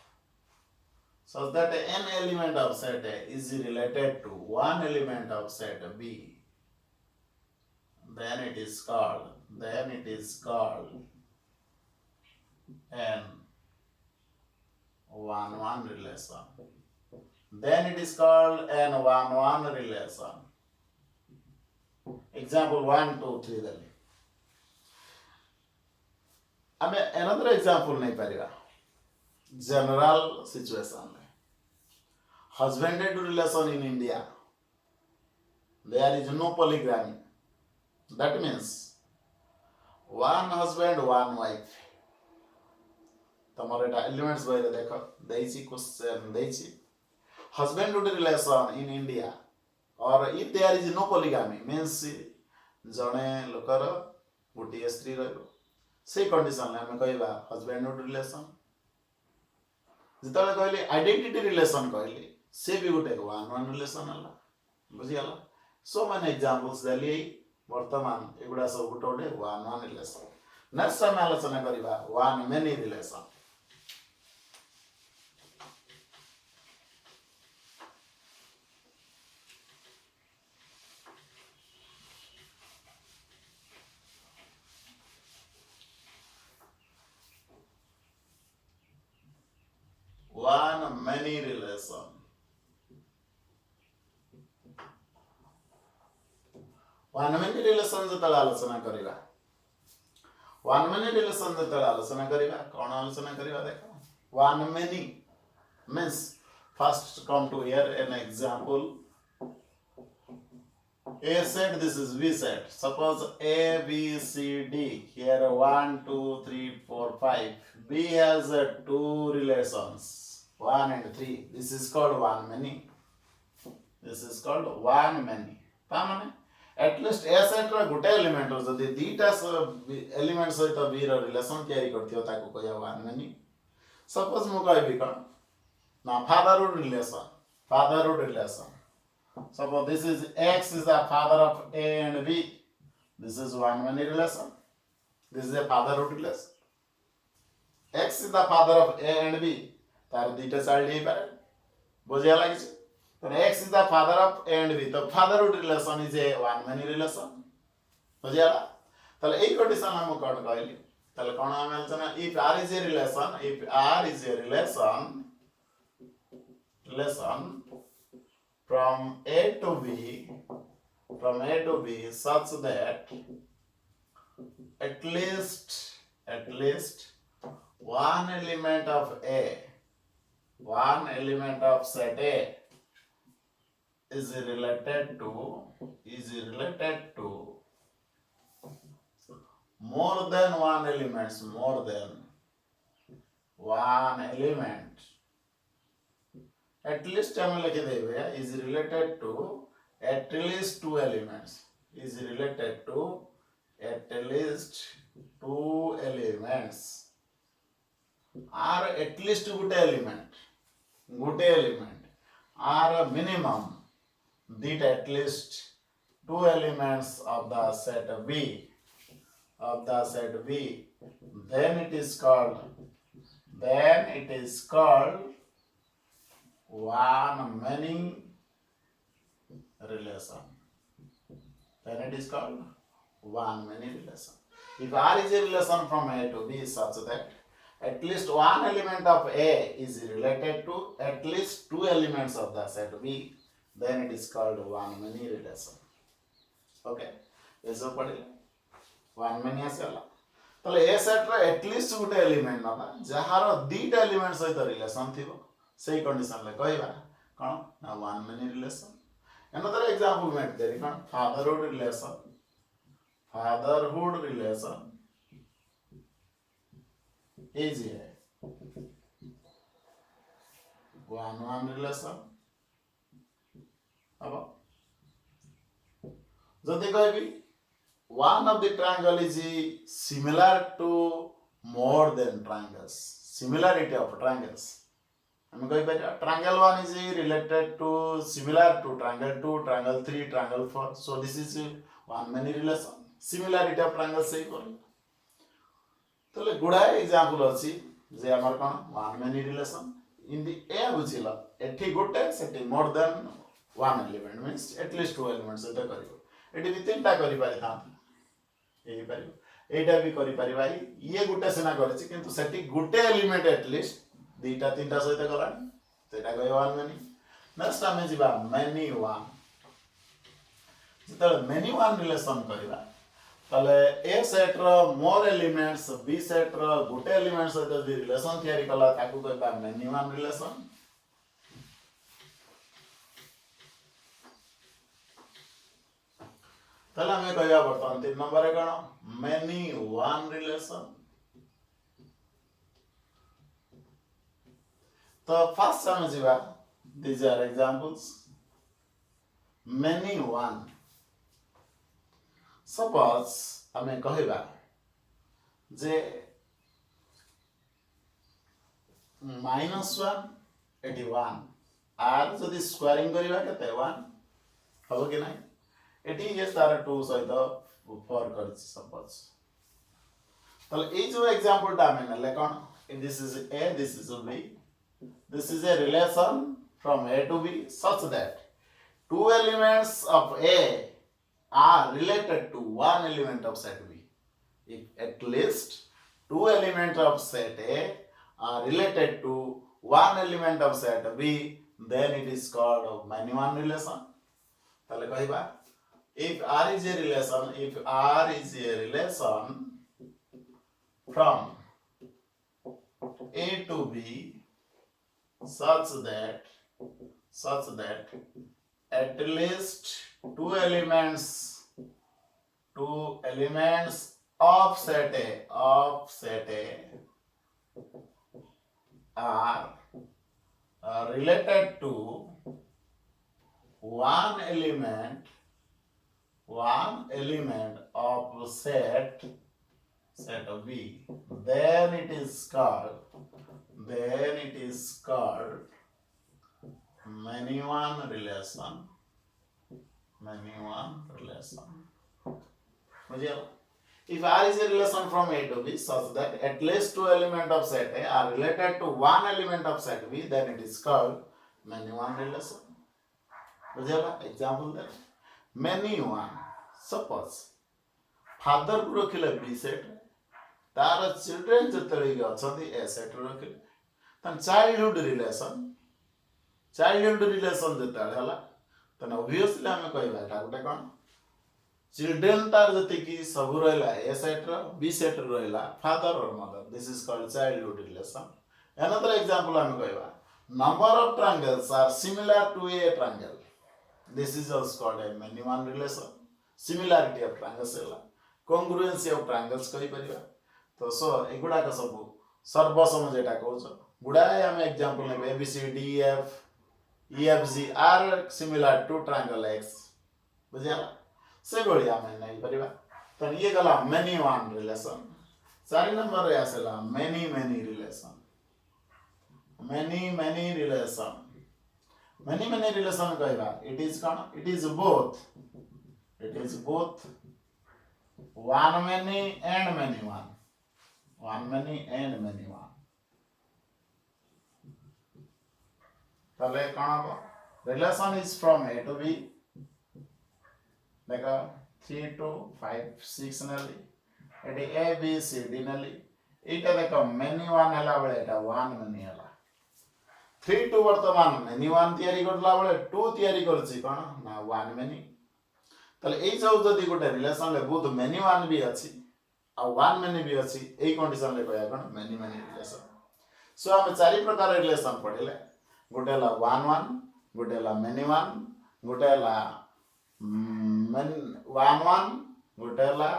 such that an element of set A is related to one element of set B then it is called an one one relation example 1 2 3 then आमे another example नहीं परिवा general situation में husband and relation in India there is no polygamy that means one husband one wife तमर एटा elements बहिरे देख देइछि question देइछि husbandhood relation in India or if there is no polygamy means जणे लोकर गोटे स्त्री रहइबो से condition ले हम कहबा husbandhood relation जितले कहली आइडेंटिटी रिलेशन कहली से भी गोटे वन वन रिलेशन हला बुझियाला सो मैनी एग्जांपल्स देली वर्तमान एगुडा सब गोटे गोटे वन वन रिलेशन नेक्स्ट हम आलोचना करिबा one many relation one many relation one many relation जतले आलोचना करिबा one many relation जतले आलोचना करिबा कोन आलोचना करिबा देखो one many means first come to here an example A set, this is B set. Suppose A, B, C, D. Here 1, 2, 3, 4, 5. B has two relations. 1 and 3. This is called one many. This is called one many. तामने at least A set रा गुटे element हो जदि दीटा element सहित B रा relation तयारी करथियो ताको कहया one many. Suppose मु कहबी कोन ना fatherhood relation. Fatherhood relation. Suppose this is X is the father of A and B. This is one many relation. This is a fatherhood relation. X is the father of A and B. तार दीटा child ही पारे बुझिया लागि छ तो X is the father of A and B तो fatherhood relation is a one many relation बुझिया तले एई condition हम कोन कहली तले कोन हम आलोचना if R is a relation from A to B such that at least one element of set A is related to more than one element at least हम लिख देबे is related to at least two elements or at least Gute element or minimum that at least two elements of the set B then it is called one many relation. Then it is called one many relation. If R is a relation from A to B such that at least one element of A is related to at least two elements of the set B, then it is called one many relation. Okay? ऐसा पढ़े one many आसेला तले A set रा at least Gute element ना जहारो दीटा element सहित relation थिबो सही condition ले कहबा कोन ना one many relation. Another example met there cone fatherhood relation is है one relation अब जदि कहबी one of the triangle is similar to more than triangles similarity of triangles हम कहि पारे triangle 1 is related to similar to triangle 2 triangle 3 triangle 4 so this is one many relation similarity of triangles सही कर तले गुडा example अछि जे हमर कोन one many relation in the A बुझिला एठी गोटे सेठी more than one element means at least two elements एटा करिवो एठी भी तीनटा करि पारि था एही पारि एटा भी करि पारि भाई ये गोटे सेना करछि किंतु सेठी गोटे एलिमेंट at least दीटा तीनटा सहित गलानी तेटा गय वन मनी नेक्स्ट हम जिबा मेनी वन जतले मेनी वन रिलेशन करिबा तले ए सेट रो मोर एलिमेंट्स बी सेट रो गुटे एलिमेंट्स सहित जे रिलेशन तयारी कला ताकू कहबा मेनी वन रिलेशन ताले हमें कहया बर्तमान 3 नंबर कौन many one relation तो फर्स्ट हमें जीवा these are examples many one suppose हमें कहबा जे -1 एटी 1 आर जदि स्क्वायरिंग करबा केते 1 हबो कि नाही एटी ये तार 2 सहित 4 करछि सपोज तले ए जो एग्जांपल टा में नले कोन this is a this is b this is a relation from a to b such that two elements of a are related to one element of set b if at least two elements of set a are related to one element of set b then it is called many one relation tale kahiba if r is a relation from a to b such that at least two elements of set a are related to one element of set B then it is called many one relation बुझिए if R is a relation from A to B such that at least two elements of set A are related to one element of set B then it is called many one relation बुझिए example दे many one suppose father को रखिले B set तार children जतले अछंती A set रखिले तन childhood relation जतले हला तन obviously हम कहबा एटा गोटे कोन children तार जति की सब रहला ए सेट रो बी सेट रहला फादर और mother this is called childhood relation another example हम कहबा number of triangles are similar to a triangle this is also called a many one relation similarity of triangles हला congruency of triangles कहि परिबा तो सो एगुडा का सब सर्वसम जेटा कहउछ गुडाय हम एग्जांपल ने A B C D F E F G are similar to triangle X बुझिया से बढ़िया मैं नहीं परिबा तो ये गला मेनी वन रिलेशन 4 नंबर रे आसेला मेनी रिलेशन कहबा it is cone it is both one many and many one तले कोन हो relation is from A to B देखो 3 to 5 6 नली eighty A B C D नली एटा देखो मेनी वन हला बेले एटा वन मेनी हला 3 to वर्तमान मेनी वन तयारी करला बेले 2 तयारी करछि कोन ना वन मेनी तले एई सब जदी गोटे रिलेशन ले बहुत मेनी वन भी अछि आ वन मेनी भी अछि एई कंडीशन ले कहया कोन मेनी रिलेशन सो हम चारि प्रकार रिलेशन पढिले गोटे ला वन गोटे ला मेनी वन गोटे ला वन गोटे ला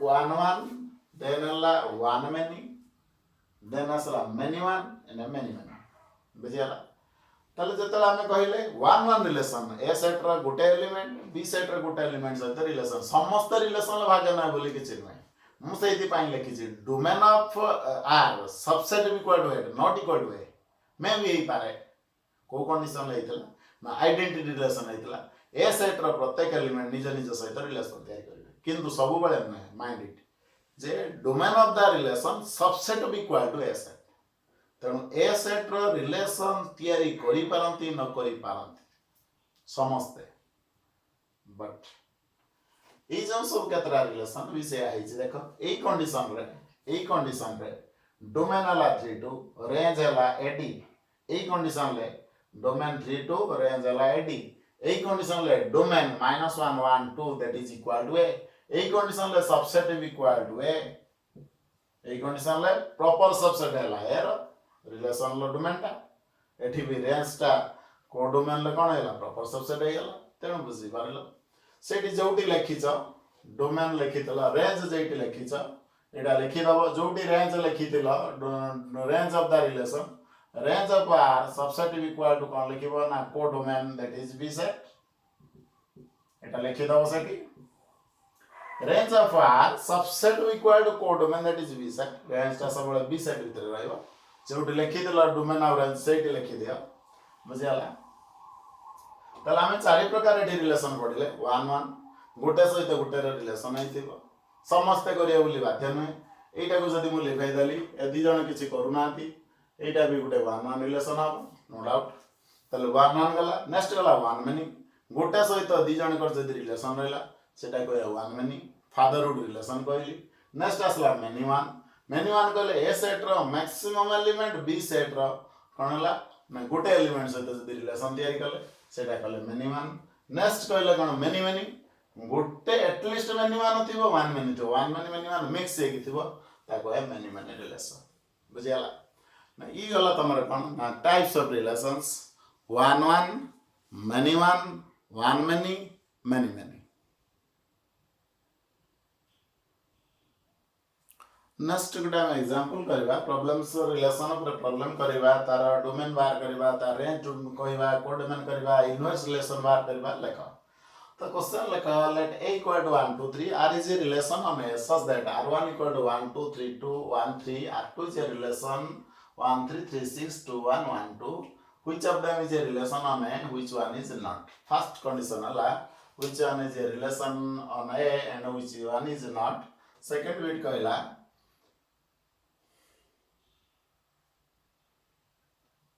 वन देन ला वन मेनी देन असला मेनी वन एंड मेनी बुझियाला तले जतला हमें कहले वन रिलेशन ए सेट रा गोटे एलिमेंट बी सेट रा गोटे एलिमेंट सहित रिलेशन समस्त रिलेशन भाग ना बोली कि चिन्ह मु सेति पाइन लिखि छि domain of R subset equal to it not equal to A मैं भी यही पारे को कंडीशन लेइतला ना आइडेंटिटी रिलेशन लेइतला ए सेट रा प्रत्येक एलिमेंट निज सहित रिलेशन तयार करबे किंतु सब बेले माइंड इट जे domain of the relation subset be equal to A set तेणु ए सेट रो रिलेशन तयारी करि पारंती न करि पारंती समस्ते बट ए जो सब केतरा रिलेशन विषय आइ छै देखो ए कंडीशन रे डोमेन हला 3 रेंज हला 80 ए कंडीशन ले डोमेन 3 टू रेंज हला 80 ए कंडीशन ले domain -1 1 2 that is equal to ए कंडीशन ले सबसेट इज इक्वल टू ए कंडीशन ले प्रॉपर सबसेट हला ए रिलेशन लो डोमेन टा एठी भी रेंज टा को डोमेन ले कोन हला प्रॉपर सबसेट हेला तेनु बुझी पारलो सेठी जोटी लिखिच डोमेन लिखिथिल रेंज जेटी लिखिच एटा लिखिदब जोटी रेंज लिखिथिल range of the relation range of R subset equal to कौन लिखिबो ना codomain that is B set एटा लिखिदब सेठी range of R subset equal to codomain that is B set range ता सब बी सेट भीतर रहइबो जोटी लिखिथिल डोमेन और रेंज सेठी लिखि दियो बुझियाला तला हमें चारि प्रकार एठी रिलेशन पढिले 1 1 गोटे सहित गोटे रिलेशन आइथिबो समस्त करिया बोली बाध्य नुहे एटा को जदी मु लिखाइ देली ए दि जण किछि करू नाथि एटा भी गोटे 1 1 रिलेशन हम नो डाउट तले 1 1 गला नेक्स्ट गला 1 मीनिंग गोटे सहित दि जण कर जदी रिलेशन रहला सेटा कहया 1 मीनिंग फादरहुड रिलेशन कहली नेक्स्ट असला मेनी वन कहले ए सेट रो मैक्सिमम एलिमेंट बी सेट रो कोन हला ना गोटे एलिमेंट सहित जदी रिलेशन तयारी कले सेटा कहले मेनी वन नेक्स्ट कहले कोन मेनी मेनी गोटे एटलिस्ट मेनी वन थिबो 1 मेनी तो 1 मेनी वन मिक्स हेकि थिबो ताको है मेनी मेनी रिलेशन बुझियाला ना ई गला तमरे कोन ना types of relations 1 1 many one 1 many many many next गुडा एग्जांपल करबा प्रॉब्लम्स रिलेशन पर प्रॉब्लम करबा तार डोमेन बार करबा तार रेंज कहबा कोडोमेन करबा इनवर्स रिलेशन बार करबा लेख तो क्वेश्चन लेख late a equal to 1 2 3 r is a relation on a such that r1 equal to 1 2 3 2 1 3 r2 is a relation 1 3 3 6 2 1 1 2 which of them is a relation on a which one is not first condition ala which one is a relation on a and which one is not second bit कहला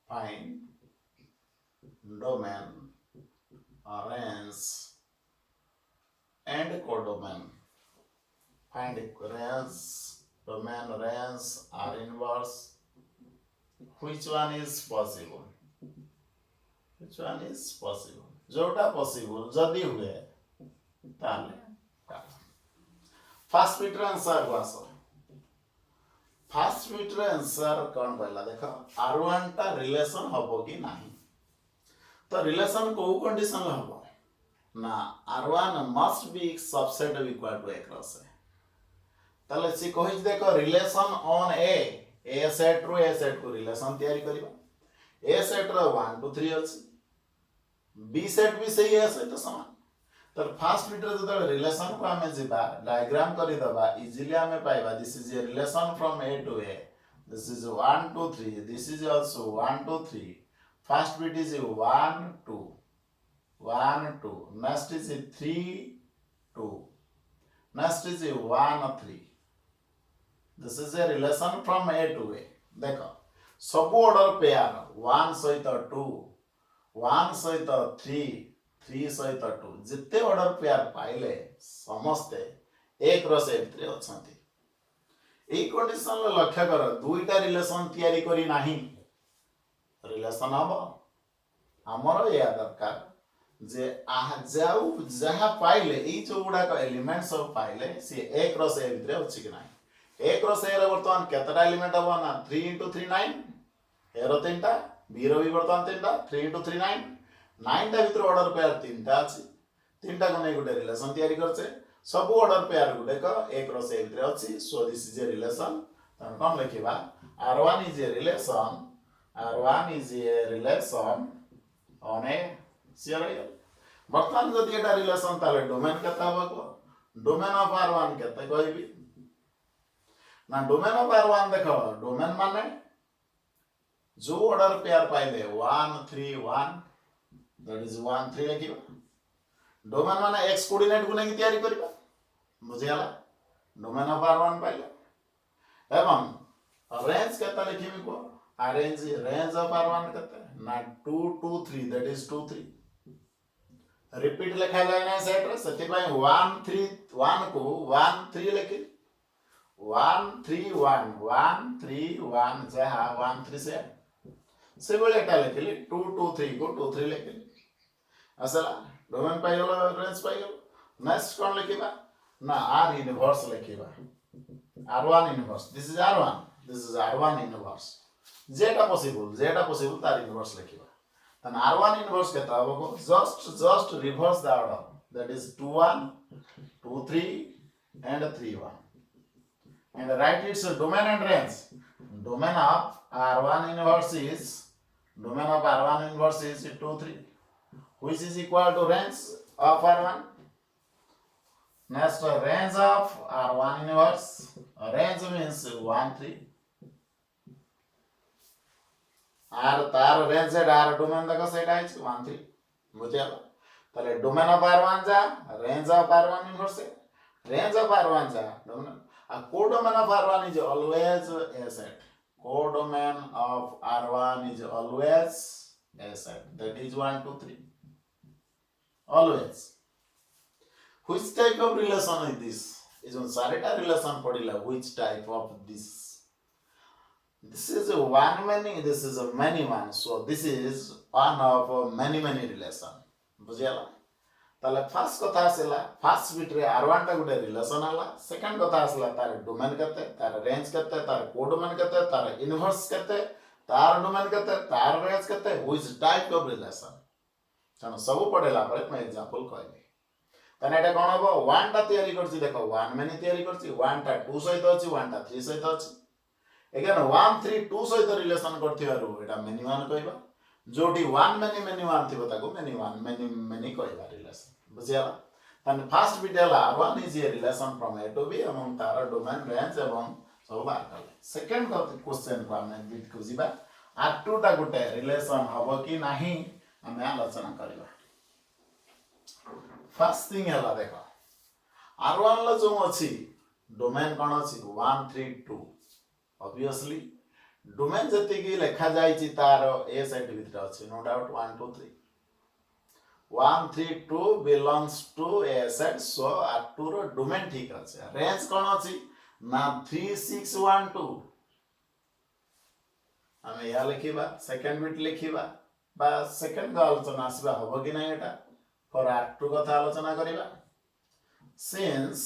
find domain range and codomain find range domain range r inverse which one is possible जोटा possible जदी हुए ताले first bit answer वास first bit answer कौन कहला देखो r1 ता रिलेशन हबो कि नाही तो रिलेशन को कंडीशन हबो ना r1 must be subset equal to a cross है ताले सी कहि देखो रिलेशन ऑन a सेट रो a सेट को रिलेशन तयारी करबा a सेट रो 1 2 3 अछि b सेट भी सही है सहित समान तो फर्स्ट बिट जो रिलेशन को हमें जिबा डायग्राम करि दबा इजीली हमें पाइबा this is a relation from a to a this is 1 2 3 this is also 1 2 3 first bit is 1 2 1 2 next is 3 2 next is 1 3 this is a relation from a to a देखो सब order pair 1 सहित 2 1 सहित 3 3 सहित 2 जिते order pair पाइले समस्ते एक रस एंट्री अछंती ए कंडीशन ल लक्ष्य कर दुईटा रिलेशन तयारी करी नाही रिलेशन हबो हमर या दरकार जे जाऊ जहा पाइले ई जो गुडा का एलिमेंट सब पाइले से एक रस एंट्री अछि कि नाही एक रस एर वर्तमान केतटा एलिमेंट हबो ना 3 * 3 9 एर तीनटा बी रो भी वर्तमान तीनटा 3 * 3 9 9 टा भीतर ऑर्डर पेयर तीनटा अछि तीनटा को नै गुटे रिलेशन तयारी करछे सब ऑर्डर पेयर गुटे का एक रो से भीतर अछि सो दिस इज ए रिलेशन तन कोन लिखिबा r1 is a relation on A serial वर्तमान जदि एटा रिलेशन ताले डोमेन केता हबो डोमेन ऑफ r1 केता कहबी ना डोमेन ऑफ r1 देखो डोमेन माने जो ऑर्डर पेयर पाइले 1 3 1 दैट इज 1 3 लिखिबा डोमेन माने x कोऑर्डिनेट को नै तयारी करबा बुझियाला डोमेन ऑफ r1 पाइले एवं रेंज केता लिखिबी को रेंज ऑफ r1 केता ना 2 2 3 दैट इज 2 3 रिपीट लिखा जाय ना सेट रे सती भाई 1 3 1 को 1 3 लिखि 1 3 1 1 3 1 जहा 1 3 से बोले एटा लिखिली 2 2 3 को 2 3 लिखिली असला डोमेन पाइलो रेंज पाइलो नेक्स्ट कोन लिखिबा ना r इनवर्स लिखिबा r1 inverse this is r1 inverse जेटा पॉसिबल तार इनवर्स लिखिबा तन r1 इनवर्स केता हबो just reverse the order that is 2 1, 2 3, and 3 1. And write its domain and range. Domain of R1 inverse is 2 3, which is equal to range of R1. Next, range of R1 inverse. Range means 1 3. R तार range से R domain तक set है 1 3. बुझे आला ताले domain of R1 जा range of R1 inverse. Range of R1 जा domain. A codomain of R1 is always a set. Codomain of R1 is always a set. That is 1 2 3. Always. Which type of relation is this? Is on Sarita relation padila. Which type of this? This is a one many. This is a many one. So this is one of many relation. बुझियाला ताले first कथा आसला first बिटरे R1 टा गुटे relation आला second कथा आसला तार domain केते तार रेंज केते तार कोडोमेन केते तार इनवर्स केते तार डोमेन केते तार रेंज केते व्हिच टाइप ऑफ रिलेशन तनो सब पढेला परे मैं एग्जांपल कहबी तने एटा कोन हबो 1 टा तयारी करछि देखो 1 मेनी तयारी करछि 1 टा 2 सहित अछि 1 टा 3 सहित अछि एगेन 1 3 2 सहित रिलेशन करथिबारु एटा मेनी वन कहबा जोटी 1 मेनी वन थिबो ताको मेनी वन मेनी कहबा रिलेशन बुझियाला तने फर्स्ट बिटेला R1 is a relation from A to B एवं तार डोमेन रेंज एवं सब बार करले सेकंड क्वेश्चन को हमने बिट को जिबा R2 टा गुटे रिलेशन हबो कि नाही हमें आलोचना करबा फर्स्ट थिंग हला देखो R1 ला जो अछि डोमेन कोन अछि 1 3 2 ऑब्वियसली डोमेन जति की लिखा जाय छि तार ए सेट भीतर अछि no doubt 1 2 3 1 3 2 belongs to a set so R2 रो डोमेन ठीक अछि रेंज कोन अछि ना 3 6 1 2 हमें या लिखिबा सेकंड बिट लिखिबा बा सेकंड का आलोचना आसीबा होबो कि नै एटा फॉर R2 कथा आलोचना करिबा since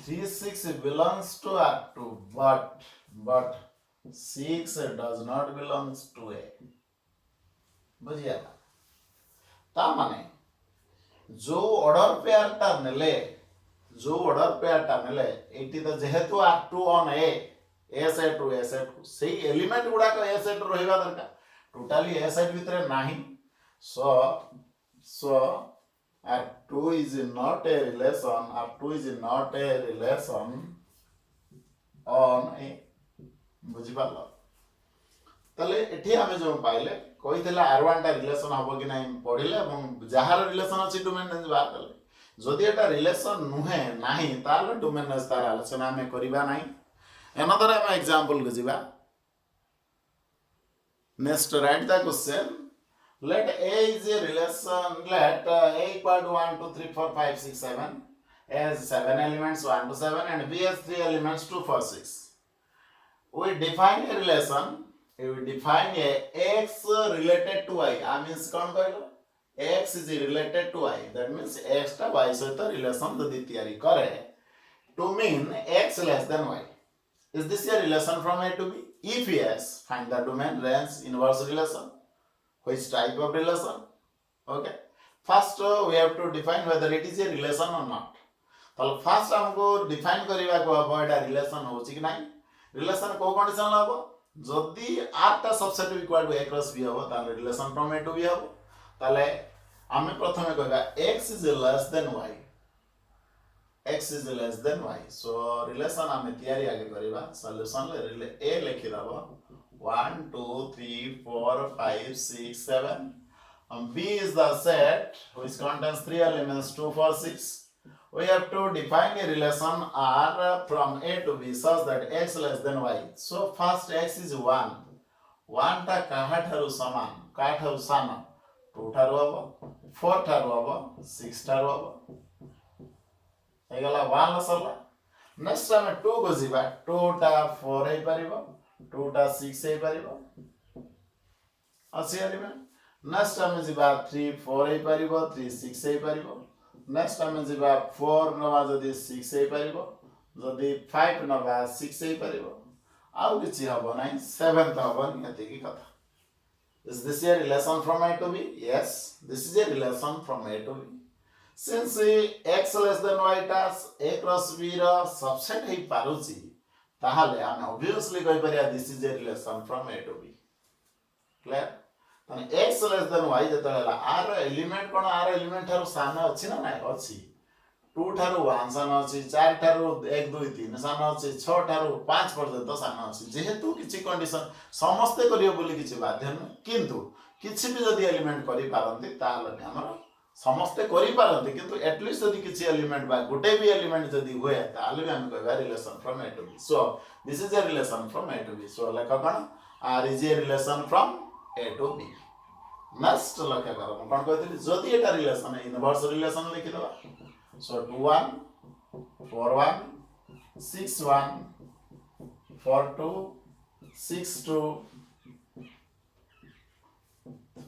3 6 belongs to R2 but 6 does not belongs to A बुझिया ता माने जो ऑर्डर पेयर टा नेले एटी तो जेहेतु R2 on A set to A set से एलिमेंट गुडा को A सेट रहिबा दरकार टोटली A सेट भितरे नाही so R2 is not a relation on A बुझि पालो तले एठी हमें जो पाइले कहितला R1 टा रिलेशन हबो कि नाही पढिले एवं जहार रिलेशन अछि डोमेन रेंज बार करले जदि एटा रिलेशन नुहे नाही ताले डोमेन रेंज तार आलोचना हमें करिबा नाही another हम एग्जांपल को जिबा next write the question let A is a relation let A equal to 1 2 3 4 5 6 7 has 7 elements 1 to 7 and B has 3 elements 2 4 6 we define a relation we define a x related to y I means kon कहलो x is related to y that means x टा y सहित relation जदि तयारी करे to mean x less than y is this a relation from A to B if yes find the domain range inverse relation which type of relation okay first we have to define whether it is a relation or not तो first हमको define करिवा को अब एटा relation होची कि नाही relation को condition लाबो जदि r टा subset equal to a cross b हो ताले relation from a to b हो ताले हमें प्रथमे कहबा x is less than y so relation हमें तयारी आगे करिबा सॉल्यूशन ले a लिखि दाबो 1 2 3 4 5 6 7 b is the set which contains 3 elements 2 4 6 we have to define a relation R from A to B such that x less than y. So first x is 1. 1 टा काहा ठारु समान का ठारु साना 2 ठारु हबो 4 ठारु हबो 6 ठारु हबो एगला 1 लसला नेक्स्ट टाइम 2 को जिबा 2 टा 4 हे परिबो 2 टा 6 हे परिबो अछि एलिमेंट नेक्स्ट टाइम जिबा 3 4 हे परिबो 3 6 हे परिबो नेक्स्ट टाइम जिबा 4 नवा जदि 6 हे परिबो जदि 5 नवा 6 हे परिबो आउ किछि हबो नै 7 त हबो नि एते की कथा Is this a relation from A to B? Yes, this is a relation from A to B. Since x less than y toss a cross b ର subset ହେଇ ପାରୁଛି ତାହେଲେ ଆମେ obviously କହି ପାରିବା this is a relation from A to B. Clear? ताने x less than y ଯେତେବେଳେ ହେଲା r ର element कोन r element ଠାରୁ ସାନ ଅଛି ନା ନାହିଁ ଅଛି 2 ଠାରୁ 1 ସାନ ଅଛି 4 ଠାରୁ 1 2 3 ସାନ ଅଛି 6 ଠାରୁ 5 पर्यंत सानो अछि जेहेतु किछि कंडीशन समस्ते करियो बोली किछि बाध्य न किंतु किछि भी जदि एलिमेंट करि पारंती ताले हमर समस्ते करि पारंती किंतु एटलीस्ट जदि किछि एलिमेंट बा गुटे भी एलिमेंट जदि होय ताले हम कहबा relation from A to B so this is a relation from A to B so लेखा कोन R is a relation from A to B next लेखा करो कोन कहतली जदि एटा रिलेशन इनवर्स रिलेशन लिखि दबा so 2 1 4 1 6 1 4 2 6 2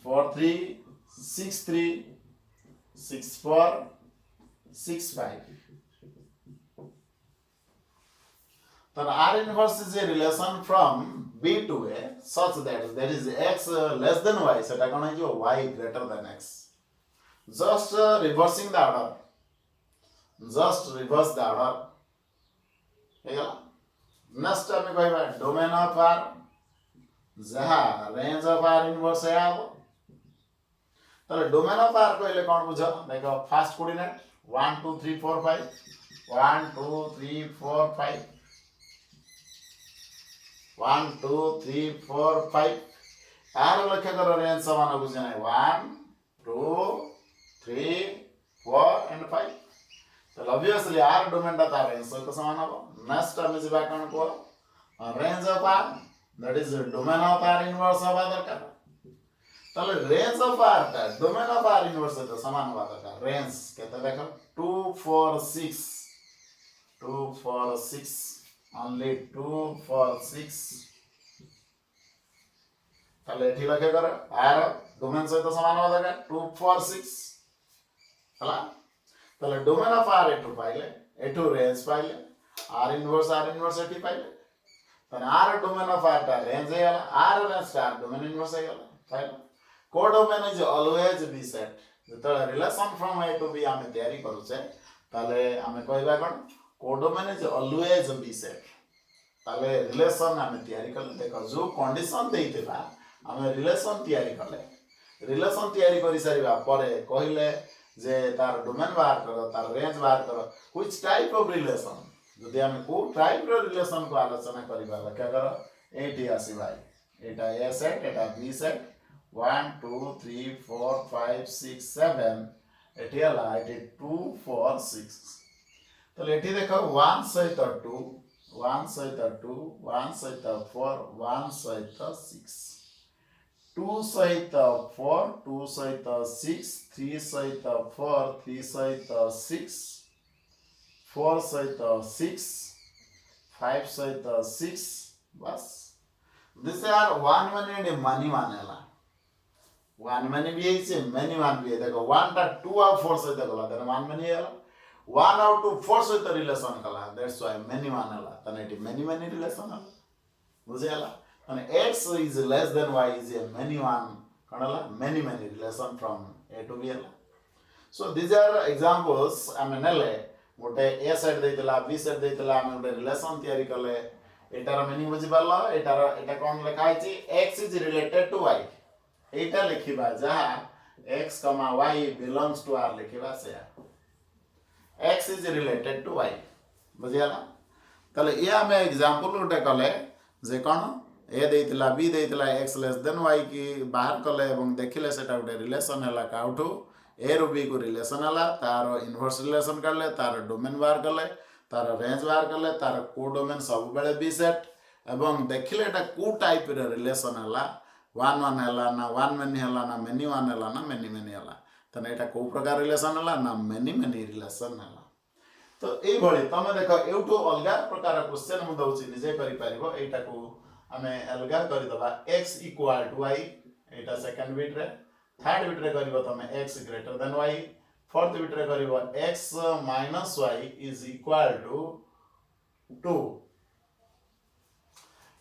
4 3 6 3 6 4 6 5 then R inverse is a relation from B to A such that there is x less than y seta kona jo y greater than x just reversing the order just reverse the order हेगला next आमे कहबा domain of R जहा range of R inverse है आबो तले domain of R कहले कोन बुझ देखो फर्स्ट कोऑर्डिनेट 1 2 3 4 5 1 2 3 4 5 1 2 3 4 5 आर लक्ष्य कर रेंज समान बुझ नै 1 2 3 4 and 5 तो obviously R domain ता range सहित समान हो नेक्स्ट हम जिबा कोन को range of R that is domain of R inverse हवा दरकार तले range of R ता domain of R inverse सहित समान हवा दरकार range केते देखो 2 4 6 2 4 6 only 2 4 6 तले एठी लखे कर R domain सहित समान हवा दरकार 2 4 6 हला तले डोमेन ऑफ आर एटू पाइले एटू रेंज पाइले आर इनवर्स एटी पाइले तने आर डोमेन ऑफ आर ता रेंज है R range star domain inverse है पाइले को domain is always B set जतले relation from A to B आमे तयारी करू छे ताले आमे कहबा कोन को domain is always B set ताले रिलेशन आमे तयारी करले देखो जो कंडीशन देइतेला आमे रिलेशन तयारी करले रिलेशन तयारी करि सारिबा परे कहिले जे तार डोमेन बाहर करो तार रेंज बाहर करो व्हिच टाइप ऑफ रिलेशन जदि हम को टाइप रो रिलेशन को आलोचना करिबा क्या करो एटी आसी भाई एटा ए सेट एटा बी सेट 1 2 3 4 5 6 7 एटी आला एटी 2 4 6 तो एटी देखो 1 सहित 2 1 सहित 2 1 सहित 4 1 सहित 6 2 सहित 4 2 सहित 6 3 सहित 4 3 सहित 6 4 सहित 6 5 सहित 6 बस this are one many and many मानेला वन मनी भी है मनी वन भी है देखो 1 टा 2 और 4 सहित गला तने वन मनी है 1 और 2 4 सहित रिलेशन कला दैट्स व्हाई मनी मानेला तने इट मनी रिलेशन बुझेला and x is less than y is a many one kanala many relation from A to B so these are examples amenele mote A side deitela B side deitela ame mote relation theory kale etar meaning buzi parla eta kon lekha aichi x is related to y eta lekhiba jaha x y belongs to r lekhiba se x is related to y बुझियाला तले ये ame example उटे कले जे कोन A देइतला B देइतला x less than y की बाहर कले एवं देखिले सेटा उटे रिलेशन हला काउठो ए रो बी को रिलेशन हला तार इनवर्स रिलेशन करले तार डोमेन बाहर करले तार रेंज बाहर करले तार को डोमेन सब बेले बी सेट एवं देखिले एटा को टाइप रे रिलेशन हला 1 1 हला ना 1 मेनी हला ना मेनी 1 हला ना मेनी हला तने एटा को प्रकार रिलेशन हला ना मेनी रिलेशन हला तो ए भଳି तमे देखो एउठो अलगा प्रकार क्वेश्चन मु दउची निजे करि पारिबो एटा को हमें अलग कर दबा x इक्वल टू y एटा सेकंड बिट रे थर्ड बिट रे करबो तमे x greater than y fourth bit रे करबो x minus y is equal to 2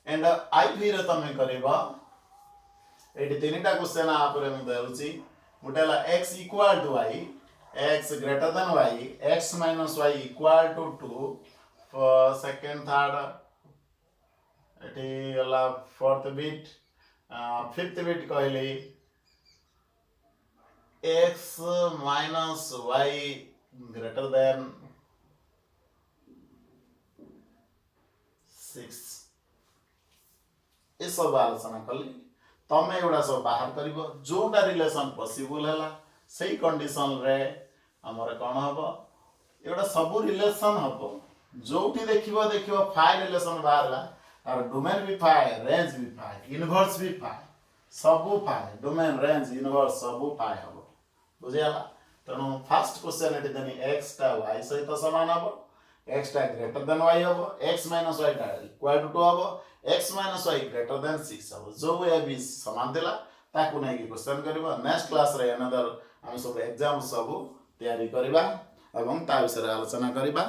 and i भी रे तमे करबो एटी तीनटा क्वेश्चन आपर मु देउची मुटेला x equal to y x greater than y x minus y equal to 2 for second third एटी गला फोर्थ बिट फिफ्थ बिट कहली x minus y greater than 6 ये सब आलोचना कली तमे एगुड़ा सब बाहर करिवो जोटा रिलेशन पॉसिबल हैला सही कंडीशन रे हमर कोन हबो एगुड़ा सब रिलेशन हबो जोटी देखिवो फाइ रिलेशन बाहरला और डोमेन भी फाइ रेंज भी फाइ इनवर्स भी फाइ सब फाइ डोमेन रेंज इनवर्स सब फाइ हबो बुझियाला तनो फर्स्ट क्वेश्चन एटी देनी x टा y सहित समान हबो x टा ग्रेटर देन y हबो x माइनस y टा इक्वल टू 2 हबो x minus y greater than 6 हबो जो ए बी समान देला ताकू नै कि क्वेश्चन करबो नेक्स्ट क्लास रे अनदर हम सब एग्जाम सब तैयारी करबा एवं ता विषय आलोचना करबा।